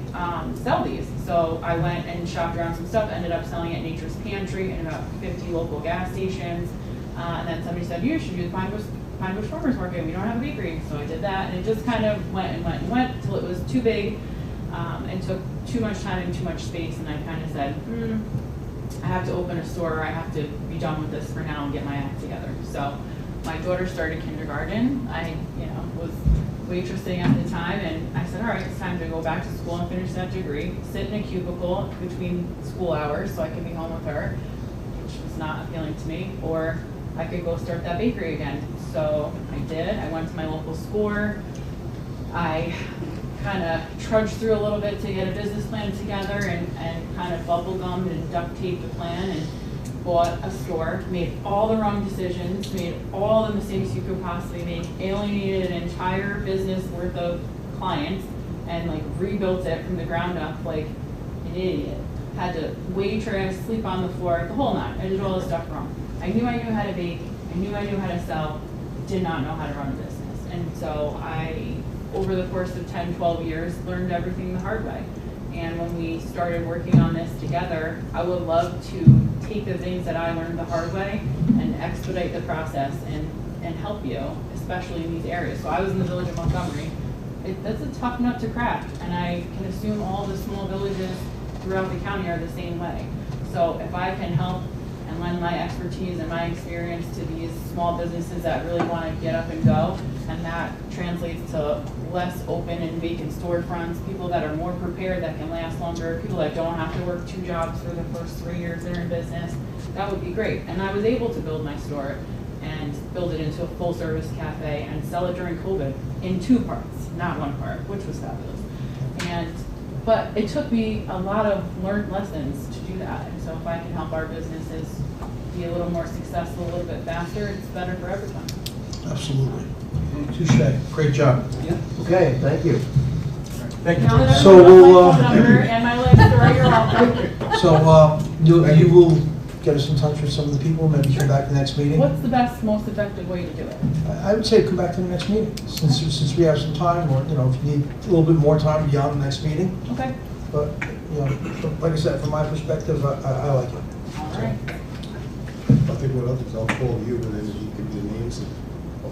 [SPEAKER 5] sell these. So I went and shopped around some stuff, ended up selling at Nature's Pantry in about 50 local gas stations. And then somebody said, you should use Pine Bush Farmers Market. We don't have a bakery. So I did that, and it just kind of went and went and went till it was too big and took too much time and too much space. And I kind of said, I have to open a store. I have to be done with this for now and get my act together. So my daughter started kindergarten. I, was waitressing at the time, and I said, all right, it's time to go back to school and finish that degree, sit in a cubicle between school hours so I could be home with her, which was not appealing to me, or I could go start that bakery again. So I did. I went to my local store. I kind of trudged through a little bit to get a business plan together and kind of bubble gummed and duct taped the plan and bought a store, made all the wrong decisions, made all the mistakes you could possibly make, alienated an entire business worth of clients, and like rebuilt it from the ground up like an idiot. Had to waitress, sleep on the floor, the whole nine. I did all this stuff wrong. I knew how to bake, I knew how to sell, did not know how to run a business. And so I, over the course of 10, 12 years, learned everything the hard way. And when we started working on this together, I would love to take the things that I learned the hard way and expedite the process and help you, especially in these areas. So I was in the village of Montgomery. That's a tough nut to crack, and I can assume all the small villages throughout the county are the same way. So if I can help and lend my expertise and my experience to these small businesses that really want to get up and go, and that translates to less open and vacant storefronts, people that are more prepared, that can last longer, people that don't have to work 2 jobs for the first 3 years they're in business, that would be great. And I was able to build my store and build it into a full-service cafe and sell it during COVID in 2 parts, not 1 part, which was fabulous. But it took me a lot of learned lessons to do that. And so if I can help our businesses be a little more successful, a little bit faster, it's better for everyone.
[SPEAKER 9] Absolutely. Touche. Great job.
[SPEAKER 10] Yeah.
[SPEAKER 6] Okay, thank you.
[SPEAKER 9] Thank you.
[SPEAKER 5] Now that
[SPEAKER 9] So
[SPEAKER 5] everyone
[SPEAKER 9] we'll,
[SPEAKER 5] knows my phone number and my life story, you're welcome.
[SPEAKER 9] So you will get us in touch with some of the people, maybe come back to the next meeting?
[SPEAKER 5] What's the best, most effective way to do it?
[SPEAKER 9] I would say come back to the next meeting, since we have some time, or, if you need a little bit more time beyond the next meeting.
[SPEAKER 5] Okay.
[SPEAKER 9] But, like I said, from my perspective, I like it.
[SPEAKER 5] All right.
[SPEAKER 8] I think what I'll do is I'll call you, and then you give me the names and
[SPEAKER 5] I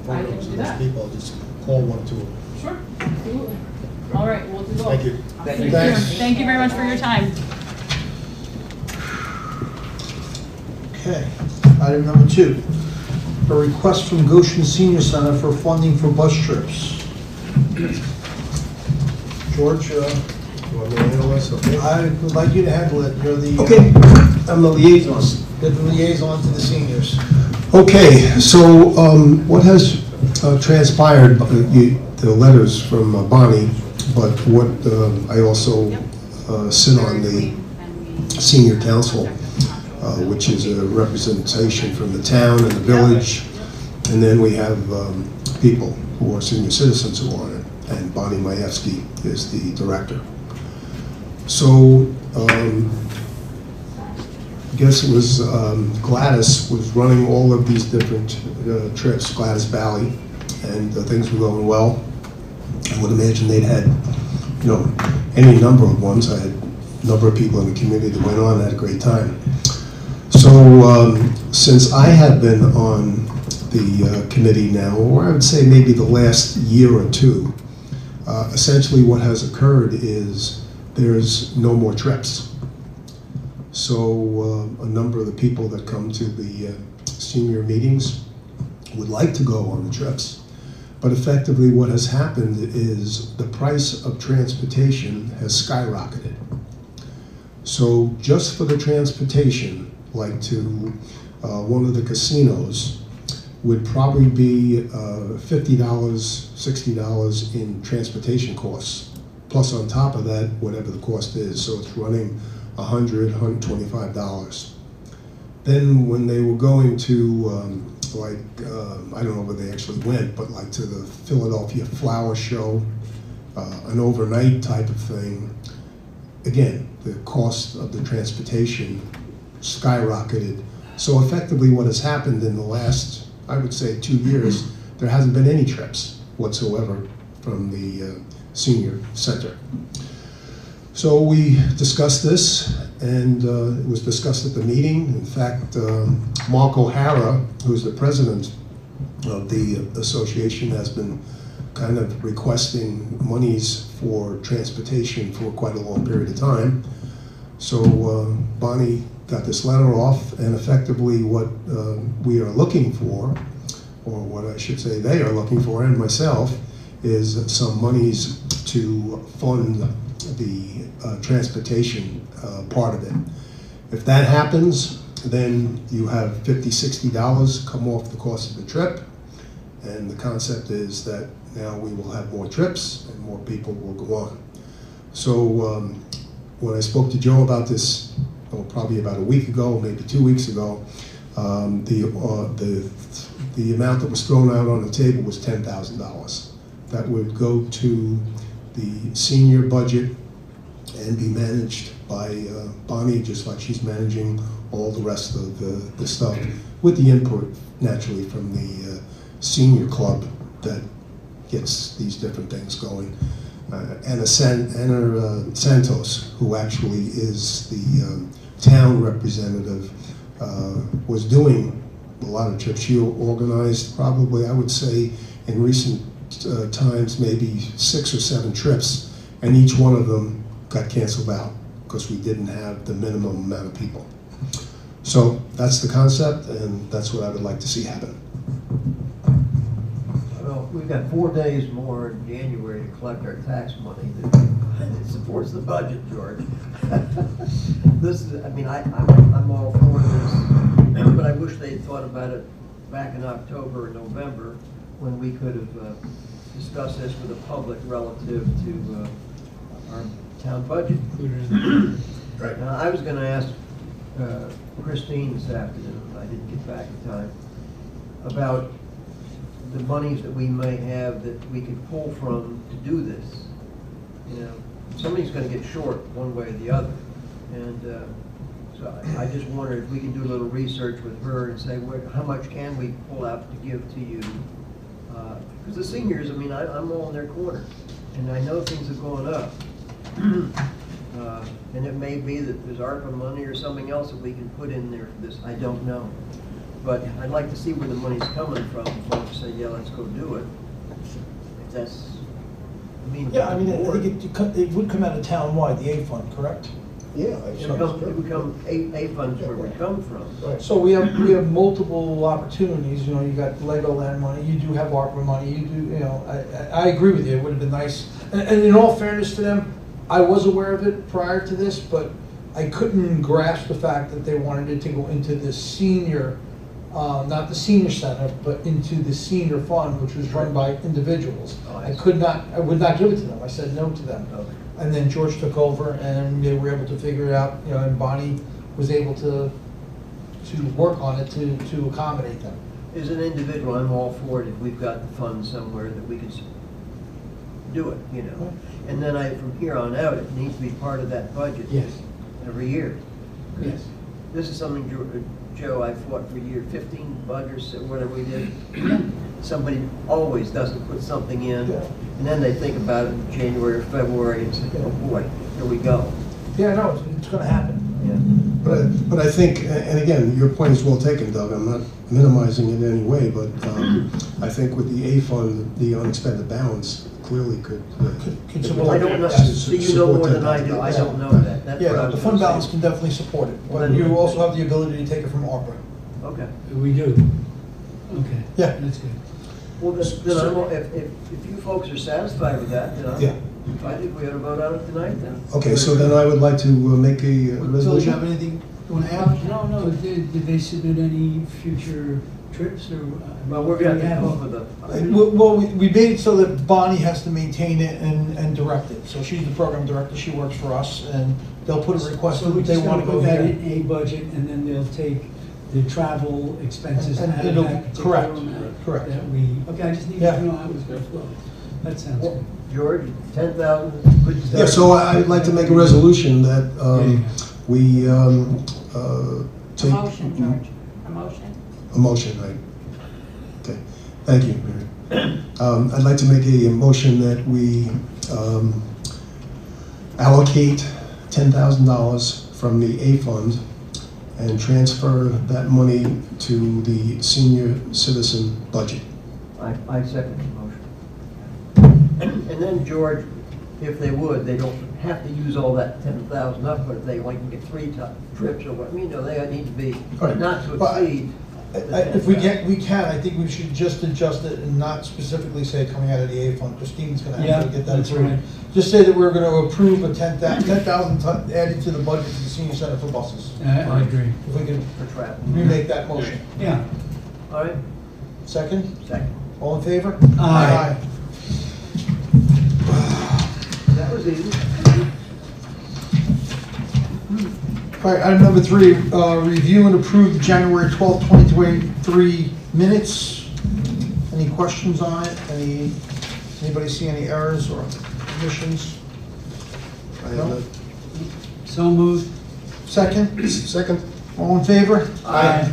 [SPEAKER 8] phone
[SPEAKER 5] can
[SPEAKER 8] numbers
[SPEAKER 5] do
[SPEAKER 8] of those
[SPEAKER 5] that.
[SPEAKER 8] people. I'll just call 1 or 2 of them.
[SPEAKER 5] Sure, absolutely. All right, we'll do both.
[SPEAKER 8] Thank you.
[SPEAKER 9] Thanks.
[SPEAKER 5] Thank you very much for your time.
[SPEAKER 9] Okay. Item number 2, a request from Goshen Senior Center for funding for bus trips. George,
[SPEAKER 8] You want me to handle this, okay?
[SPEAKER 9] I would like you to handle it. You're the
[SPEAKER 8] Okay, I'm the liaison.
[SPEAKER 9] you're the liaison to the seniors.
[SPEAKER 8] Okay, so what has transpired, the letters from Bonnie, but what I also sit on the senior council, which is a representation from the town and the village, and then we have people who are senior citizens who are on it, and Bonnie Majewski is the director. So I guess it was Gladys was running all of these different trips, Gladys Valley, and things were going well. I would imagine they'd had, any number of ones. I had a number of people in the community that went on and had a great time. So since I have been on the committee now, or I would say maybe the last year or two, essentially what has occurred is there's no more trips. So a number of the people that come to the senior meetings would like to go on the trips, but effectively what has happened is the price of transportation has skyrocketed. So just for the transportation, like to one of the casinos, would probably be $50, $60 in transportation costs. Plus on top of that, whatever the cost is. So it's running $100, $125. Then when they were going to, I don't know where they actually went, but like to the Philadelphia Flower Show, an overnight type of thing, again, the cost of the transportation skyrocketed. So effectively what has happened in the last, I would say 2 years, there hasn't been any trips whatsoever from the senior center. So we discussed this, and it was discussed at the meeting. In fact, Mark O'Hara, who's the president of the association, has been kind of requesting monies for transportation for quite a long period of time. So Bonnie got this letter off, and effectively what we are looking for, or what I should say they are looking for, and myself, is some monies to fund the transportation part of it. If that happens, then you have $50, $60 come off the cost of the trip, and the concept is that now we will have more trips and more people will go on. So when I spoke to Joe about this, probably about a week ago, maybe 2 weeks ago, the amount that was thrown out on the table was $10,000. That would go to the senior budget and be managed by Bonnie, just like she's managing all the rest of the stuff, with the input naturally from the senior club that gets these different things going. Anna Santos, who actually is the town representative, was doing a lot of trips. She organized probably, I would say, in recent times, maybe 6 or 7 trips, and each one of them got canceled out because we didn't have the minimum amount of people. So that's the concept, and that's what I would like to see happen.
[SPEAKER 6] Well, we've got 4 days more in January to collect our tax money that supports the budget, George. This is, I mean, I'm all for this, but I wish they'd thought about it back in October or November, when we could have discussed this with the public relative to our town budget.
[SPEAKER 8] Right.
[SPEAKER 6] Now, I was going to ask Christine this afternoon, I didn't get back in time, about the monies that we may have that we could pull from to do this. You know, somebody's going to get short one way or the other, and so I just wondered if we can do a little research with her and say, how much can we pull out to give to you? Because the seniors, I mean, I'm all in their corner, and I know things are going up. And it may be that there's ARPA money or something else that we can put in there for this, I don't know. But I'd like to see where the money's coming from before we say, yeah, let's go do it. If that's I mean.
[SPEAKER 9] Yeah, I mean, I
[SPEAKER 6] board.
[SPEAKER 9] think it would come out of town-wide, the A fund, correct?
[SPEAKER 8] Yeah.
[SPEAKER 6] It would come, A funds where it would come from.
[SPEAKER 8] Right.
[SPEAKER 9] So we have multiple opportunities, you know, you got Legoland money, you do have ARPA money, you do, you know, I agree with you, it would have been nice. And in all fairness to them, I was aware of it prior to this, but I couldn't grasp the fact that they wanted it to go into the senior, not the senior center, but into the senior fund, which was run by individuals.
[SPEAKER 6] Oh,
[SPEAKER 9] I would not give it to them, I said no to them.
[SPEAKER 6] Okay.
[SPEAKER 9] And then George took over and they were able to figure it out, you know, and Bonnie was able to work on it to accommodate them.
[SPEAKER 6] As an individual, I'm all for it if we've got the funds somewhere that we can do it, you know. And then from here on out, it needs to be part of that budget.
[SPEAKER 10] Yes.
[SPEAKER 6] Every year.
[SPEAKER 10] Yes.
[SPEAKER 6] This is something, Joe, I fought for years, 15 budgets, or whatever we did. Somebody always doesn't put something in,
[SPEAKER 9] Yeah.
[SPEAKER 6] and then they think about it in January or February and say, oh boy, here we go.
[SPEAKER 9] Yeah, no, it's gonna happen.
[SPEAKER 6] Yeah.
[SPEAKER 8] But I think, and again, your point is well taken, Doug, I'm not minimizing it in any way, but I think with the A fund, the unexpended balance clearly could.
[SPEAKER 9] Could support
[SPEAKER 6] I don't know, so you know more than I do, I don't know that. That's what I
[SPEAKER 9] Yeah,
[SPEAKER 6] was
[SPEAKER 9] the fund
[SPEAKER 6] gonna
[SPEAKER 9] balance
[SPEAKER 6] say.
[SPEAKER 9] can definitely support it,
[SPEAKER 6] Well,
[SPEAKER 9] but
[SPEAKER 6] then-
[SPEAKER 9] you also have the ability to take it from ARPA.
[SPEAKER 6] Okay.
[SPEAKER 10] We do. Okay.
[SPEAKER 9] Yeah.
[SPEAKER 10] That's good.
[SPEAKER 6] Well, if you folks are satisfied with that, then
[SPEAKER 8] Yeah.
[SPEAKER 6] I think we ought to vote on it tonight then.
[SPEAKER 8] Okay, so then I would like to make a
[SPEAKER 9] Phil, do you have
[SPEAKER 8] resolution.
[SPEAKER 9] anything you wanna add?
[SPEAKER 10] No, did they submit any future trips or?
[SPEAKER 6] Well, we're gonna
[SPEAKER 10] do we
[SPEAKER 6] have to come up with a,
[SPEAKER 9] Well, we made it so that Bonnie has to maintain it and direct it. So she's the program director, she works for us, and they'll put a request
[SPEAKER 10] So
[SPEAKER 9] that
[SPEAKER 10] we're
[SPEAKER 9] they
[SPEAKER 10] just
[SPEAKER 9] wanna
[SPEAKER 10] gonna
[SPEAKER 9] go
[SPEAKER 10] put that
[SPEAKER 9] here.
[SPEAKER 10] in a budget and then they'll take the travel expenses
[SPEAKER 9] And
[SPEAKER 10] out of
[SPEAKER 9] it'll-
[SPEAKER 10] that particular
[SPEAKER 9] correct,
[SPEAKER 10] amount?
[SPEAKER 9] correct.
[SPEAKER 10] That we, okay, I just needed
[SPEAKER 9] Yeah.
[SPEAKER 10] to know how it was gonna flow. That sounds good.
[SPEAKER 6] George, 10,000, good start.
[SPEAKER 8] Yeah, so I'd like to make a resolution that
[SPEAKER 10] Yeah.
[SPEAKER 8] we
[SPEAKER 4] A
[SPEAKER 8] take.
[SPEAKER 4] motion, George, a motion.
[SPEAKER 8] A motion, right? Okay, thank you, Mary. I'd like to make a motion that we allocate $10,000 from the A fund and transfer that money to the senior citizen budget.
[SPEAKER 6] I second the motion. And then, George, if they would, they don't have to use all that 10,000 up, but if they like to get 3 trips or what, you know, they need to be,
[SPEAKER 8] Right.
[SPEAKER 6] not to
[SPEAKER 9] But
[SPEAKER 6] exceed.
[SPEAKER 9] If we can, I think we should just adjust it and not specifically say coming out of the A fund. Christine's gonna
[SPEAKER 10] Yeah,
[SPEAKER 9] have to get that
[SPEAKER 10] that's
[SPEAKER 9] approved.
[SPEAKER 10] right.
[SPEAKER 9] Just say that we're gonna approve a 10,000 added to the budget for the senior center for buses.
[SPEAKER 10] I agree.
[SPEAKER 9] If we can
[SPEAKER 6] For travel.
[SPEAKER 9] remake that motion.
[SPEAKER 10] Yeah.
[SPEAKER 6] All right,
[SPEAKER 9] Second,
[SPEAKER 6] second.
[SPEAKER 9] all in favor?
[SPEAKER 10] Aye.
[SPEAKER 6] That was easy.
[SPEAKER 9] All right, item number 3, review and approve the January 12th, 2023 minutes. Any questions on it? Anybody see any errors or omissions?
[SPEAKER 8] I have a
[SPEAKER 10] So moved.
[SPEAKER 9] Second,
[SPEAKER 8] second.
[SPEAKER 9] all in favor?
[SPEAKER 10] Aye.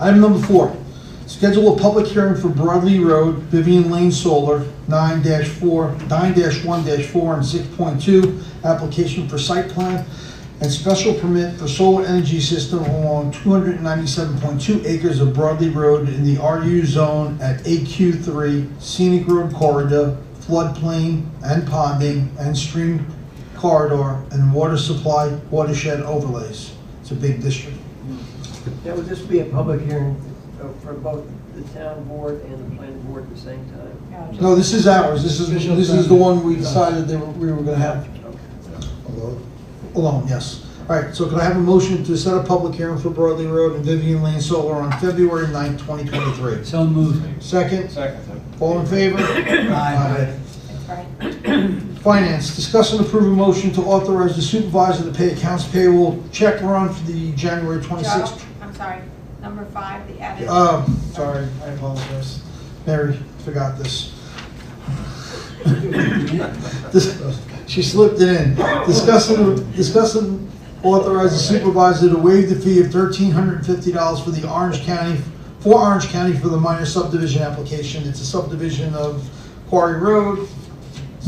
[SPEAKER 9] Item number 4, schedule a public hearing for Broadley Road, Vivian Lane Solar, 9-1-4 and 6.2, application for site plan and special permit for solar energy system along 297.2 acres of Broadley Road in the RU zone at AQ3 Scenic Road Corridor, floodplain and ponding and stream corridor and water supply watershed overlays. It's a big district.
[SPEAKER 6] Now, would this be a public hearing for both the town board and the planning board at the same time?
[SPEAKER 9] No, this is ours. This is the one we decided we were gonna have
[SPEAKER 8] Although,
[SPEAKER 9] alone, yes. All right, so can I have a motion to set a public hearing for Broadley Road and Vivian Lane Solar on February 9th, 2023?
[SPEAKER 10] So moved.
[SPEAKER 9] Second,
[SPEAKER 3] Second.
[SPEAKER 9] all in favor?
[SPEAKER 10] Aye.
[SPEAKER 9] Finance, discuss and approve a motion to authorize the supervisor to pay accounts payroll check run for the January
[SPEAKER 4] Joe,
[SPEAKER 9] 26th.
[SPEAKER 4] I'm sorry, number 5, the added.
[SPEAKER 9] Sorry, I apologize. Mary, forgot this. She slipped it in. Discuss and authorize the supervisor to waive the fee of $1,350 for the Orange County for the minor subdivision application. It's a subdivision of Quarry Road.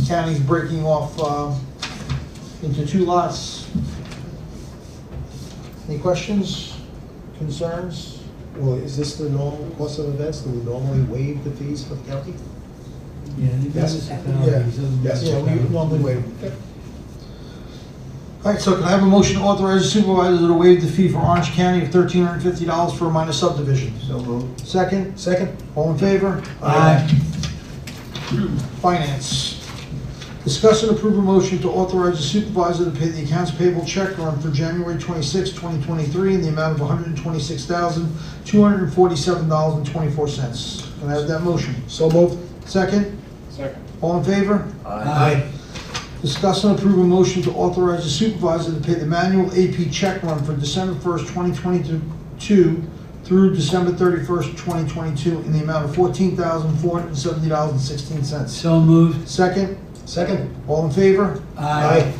[SPEAKER 9] County's breaking off into 2 lots. Any questions, concerns?
[SPEAKER 8] well, is this the normal course of events? Do we normally waive the fees for the county?
[SPEAKER 10] Yeah, the
[SPEAKER 8] Yes.
[SPEAKER 10] municipalities.
[SPEAKER 8] Yes.
[SPEAKER 9] Yeah, we normally waive them. All right, so can I have a motion to authorize the supervisor to waive the fee for Orange County of $1,350 for a minor subdivision?
[SPEAKER 6] So moved.
[SPEAKER 9] Second?
[SPEAKER 8] Second?
[SPEAKER 9] All in favor?
[SPEAKER 10] Aye.
[SPEAKER 9] Finance. Discuss and approve a motion to authorize the supervisor to pay the accounts payable check run for January 26, 2023 in the amount of $126,247.24. Can I have that motion?
[SPEAKER 8] So moved.
[SPEAKER 9] Second?
[SPEAKER 3] Second.
[SPEAKER 9] All in favor?
[SPEAKER 10] Aye.
[SPEAKER 9] Discuss and approve a motion to authorize the supervisor to pay the manual AP check run for December 1st, 2022 through December 31st, 2022 in the amount of $14,470.16.
[SPEAKER 10] So moved.
[SPEAKER 9] Second?
[SPEAKER 8] Second?
[SPEAKER 9] All in favor?
[SPEAKER 10] Aye.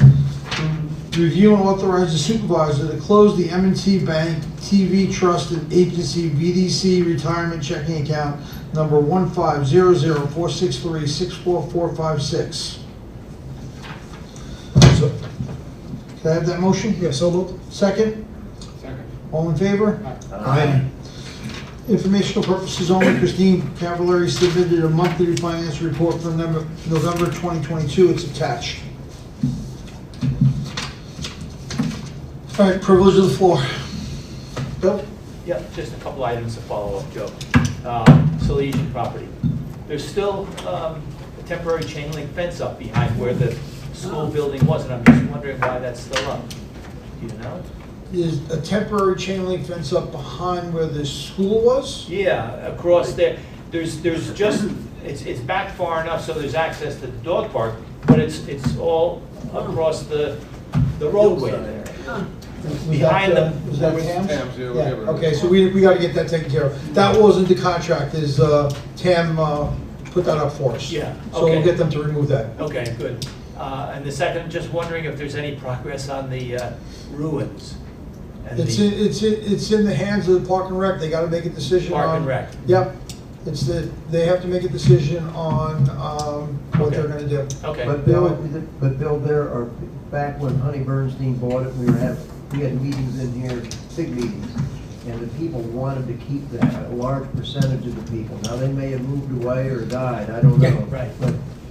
[SPEAKER 9] Review and authorize the supervisor to close the M&T Bank TV Trust and Agency VDC Retirement Checking Account number 1500463644456. So, can I have that motion?
[SPEAKER 8] Yeah, so moved.
[SPEAKER 9] Second?
[SPEAKER 3] Second.
[SPEAKER 9] All in favor?
[SPEAKER 8] Aye.
[SPEAKER 9] Informational purposes only, Christine Cavallari submitted a monthly finance report for November 2022. It's attached. All right, privilege of the floor. Bill?
[SPEAKER 11] Yeah, just a couple items to follow up, Joe. Salesian property. There's still a temporary chain link fence up behind where the school building was, and I'm just wondering why that's still up. Do you know?
[SPEAKER 9] Is a temporary chain link fence up behind where the school was?
[SPEAKER 11] Yeah, across there. There's just, it's back far enough so there's access to the dog park, but it's all across the roadway there. Behind them.
[SPEAKER 9] Was that Tam's? Yeah, okay, so we gotta get that taken care of. That wasn't the contract, is, Tam, put that up for us.
[SPEAKER 11] Yeah,
[SPEAKER 9] So we'll
[SPEAKER 11] okay.
[SPEAKER 9] get them to remove that.
[SPEAKER 11] Okay, good. And the second, just wondering if there's any progress on the ruins. And
[SPEAKER 9] It's
[SPEAKER 11] the
[SPEAKER 9] it's in the hands of the Park and Rec, they gotta make a decision on.
[SPEAKER 11] Park and Rec.
[SPEAKER 9] Yep, they have to make a decision on, what they're gonna do.
[SPEAKER 11] Okay.
[SPEAKER 6] But Bill, there are, back when Honey Bernstein bought it, we had meetings in here, big meetings, and the people wanted to keep that, a large percentage of the people. Now, they may have moved away or died, I don't know.
[SPEAKER 9] Yeah,
[SPEAKER 11] right.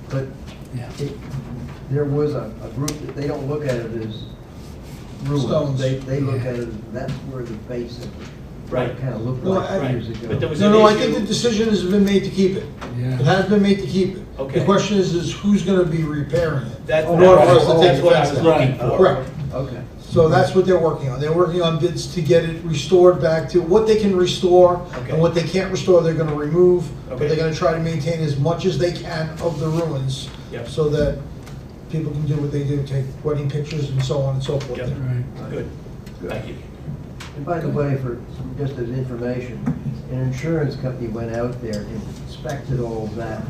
[SPEAKER 6] But
[SPEAKER 10] Yeah.
[SPEAKER 6] there was a group that, they don't look at it as ruins.
[SPEAKER 9] Stones.
[SPEAKER 6] They look at it, that's where the face of it
[SPEAKER 11] Right.
[SPEAKER 6] kind of looked
[SPEAKER 9] No,
[SPEAKER 6] like
[SPEAKER 9] I-
[SPEAKER 6] years ago.
[SPEAKER 11] But there was
[SPEAKER 9] No,
[SPEAKER 11] an
[SPEAKER 9] no, I think
[SPEAKER 11] issue-
[SPEAKER 9] the decision has been made to keep it. It
[SPEAKER 10] Yeah.
[SPEAKER 9] has been made to keep it.
[SPEAKER 11] Okay.
[SPEAKER 9] The question is who's gonna be repairing it?
[SPEAKER 11] That's
[SPEAKER 9] In order for us to take
[SPEAKER 11] that's
[SPEAKER 9] the
[SPEAKER 11] what I
[SPEAKER 9] fence
[SPEAKER 11] was
[SPEAKER 9] down.
[SPEAKER 11] looking for.
[SPEAKER 9] Correct.
[SPEAKER 6] Okay.
[SPEAKER 9] So that's what they're working on. They're working on bids to get it restored back to what they can restore,
[SPEAKER 11] Okay.
[SPEAKER 9] and what they can't restore, they're gonna remove, but
[SPEAKER 11] Okay.
[SPEAKER 9] they're gonna try to maintain as much as they can of the ruins,
[SPEAKER 11] Yep.
[SPEAKER 9] so that people can do what they do, take wedding pictures and so on and so forth.
[SPEAKER 11] Yep.
[SPEAKER 9] there.
[SPEAKER 10] Right.
[SPEAKER 11] Good. Thank you.
[SPEAKER 6] And by the way, just as information, an insurance company went out there and inspected all of that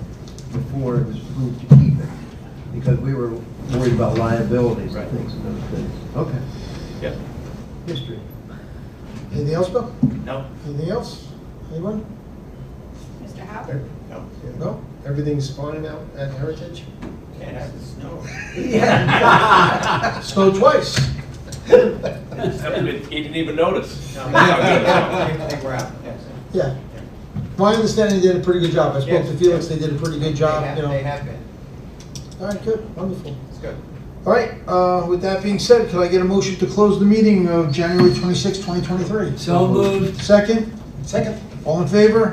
[SPEAKER 6] before it was approved to keep it, because we were worried about liabilities
[SPEAKER 11] Right.
[SPEAKER 6] and things and those things. Okay,
[SPEAKER 11] Yep.
[SPEAKER 6] history.
[SPEAKER 9] Anything else, Bill?
[SPEAKER 11] No?
[SPEAKER 9] Anything else? Anyone?
[SPEAKER 4] Mr. Howard?
[SPEAKER 8] No? Everything's fine out at Heritage?
[SPEAKER 11] Can't have the snow.
[SPEAKER 6] Yeah.
[SPEAKER 9] Snowed twice.
[SPEAKER 3] He didn't even notice.
[SPEAKER 9] Yeah. My understanding, they did a pretty good job. I spoke to
[SPEAKER 7] Yes.
[SPEAKER 9] Felix, they did a pretty good job, you know.
[SPEAKER 7] They have been.
[SPEAKER 9] All right, good, wonderful.
[SPEAKER 7] It's good.
[SPEAKER 9] All right, with that being said, could I get a motion to close the meeting of January 26, 2023?
[SPEAKER 10] So moved.
[SPEAKER 9] Second?
[SPEAKER 8] Second?
[SPEAKER 9] All in favor?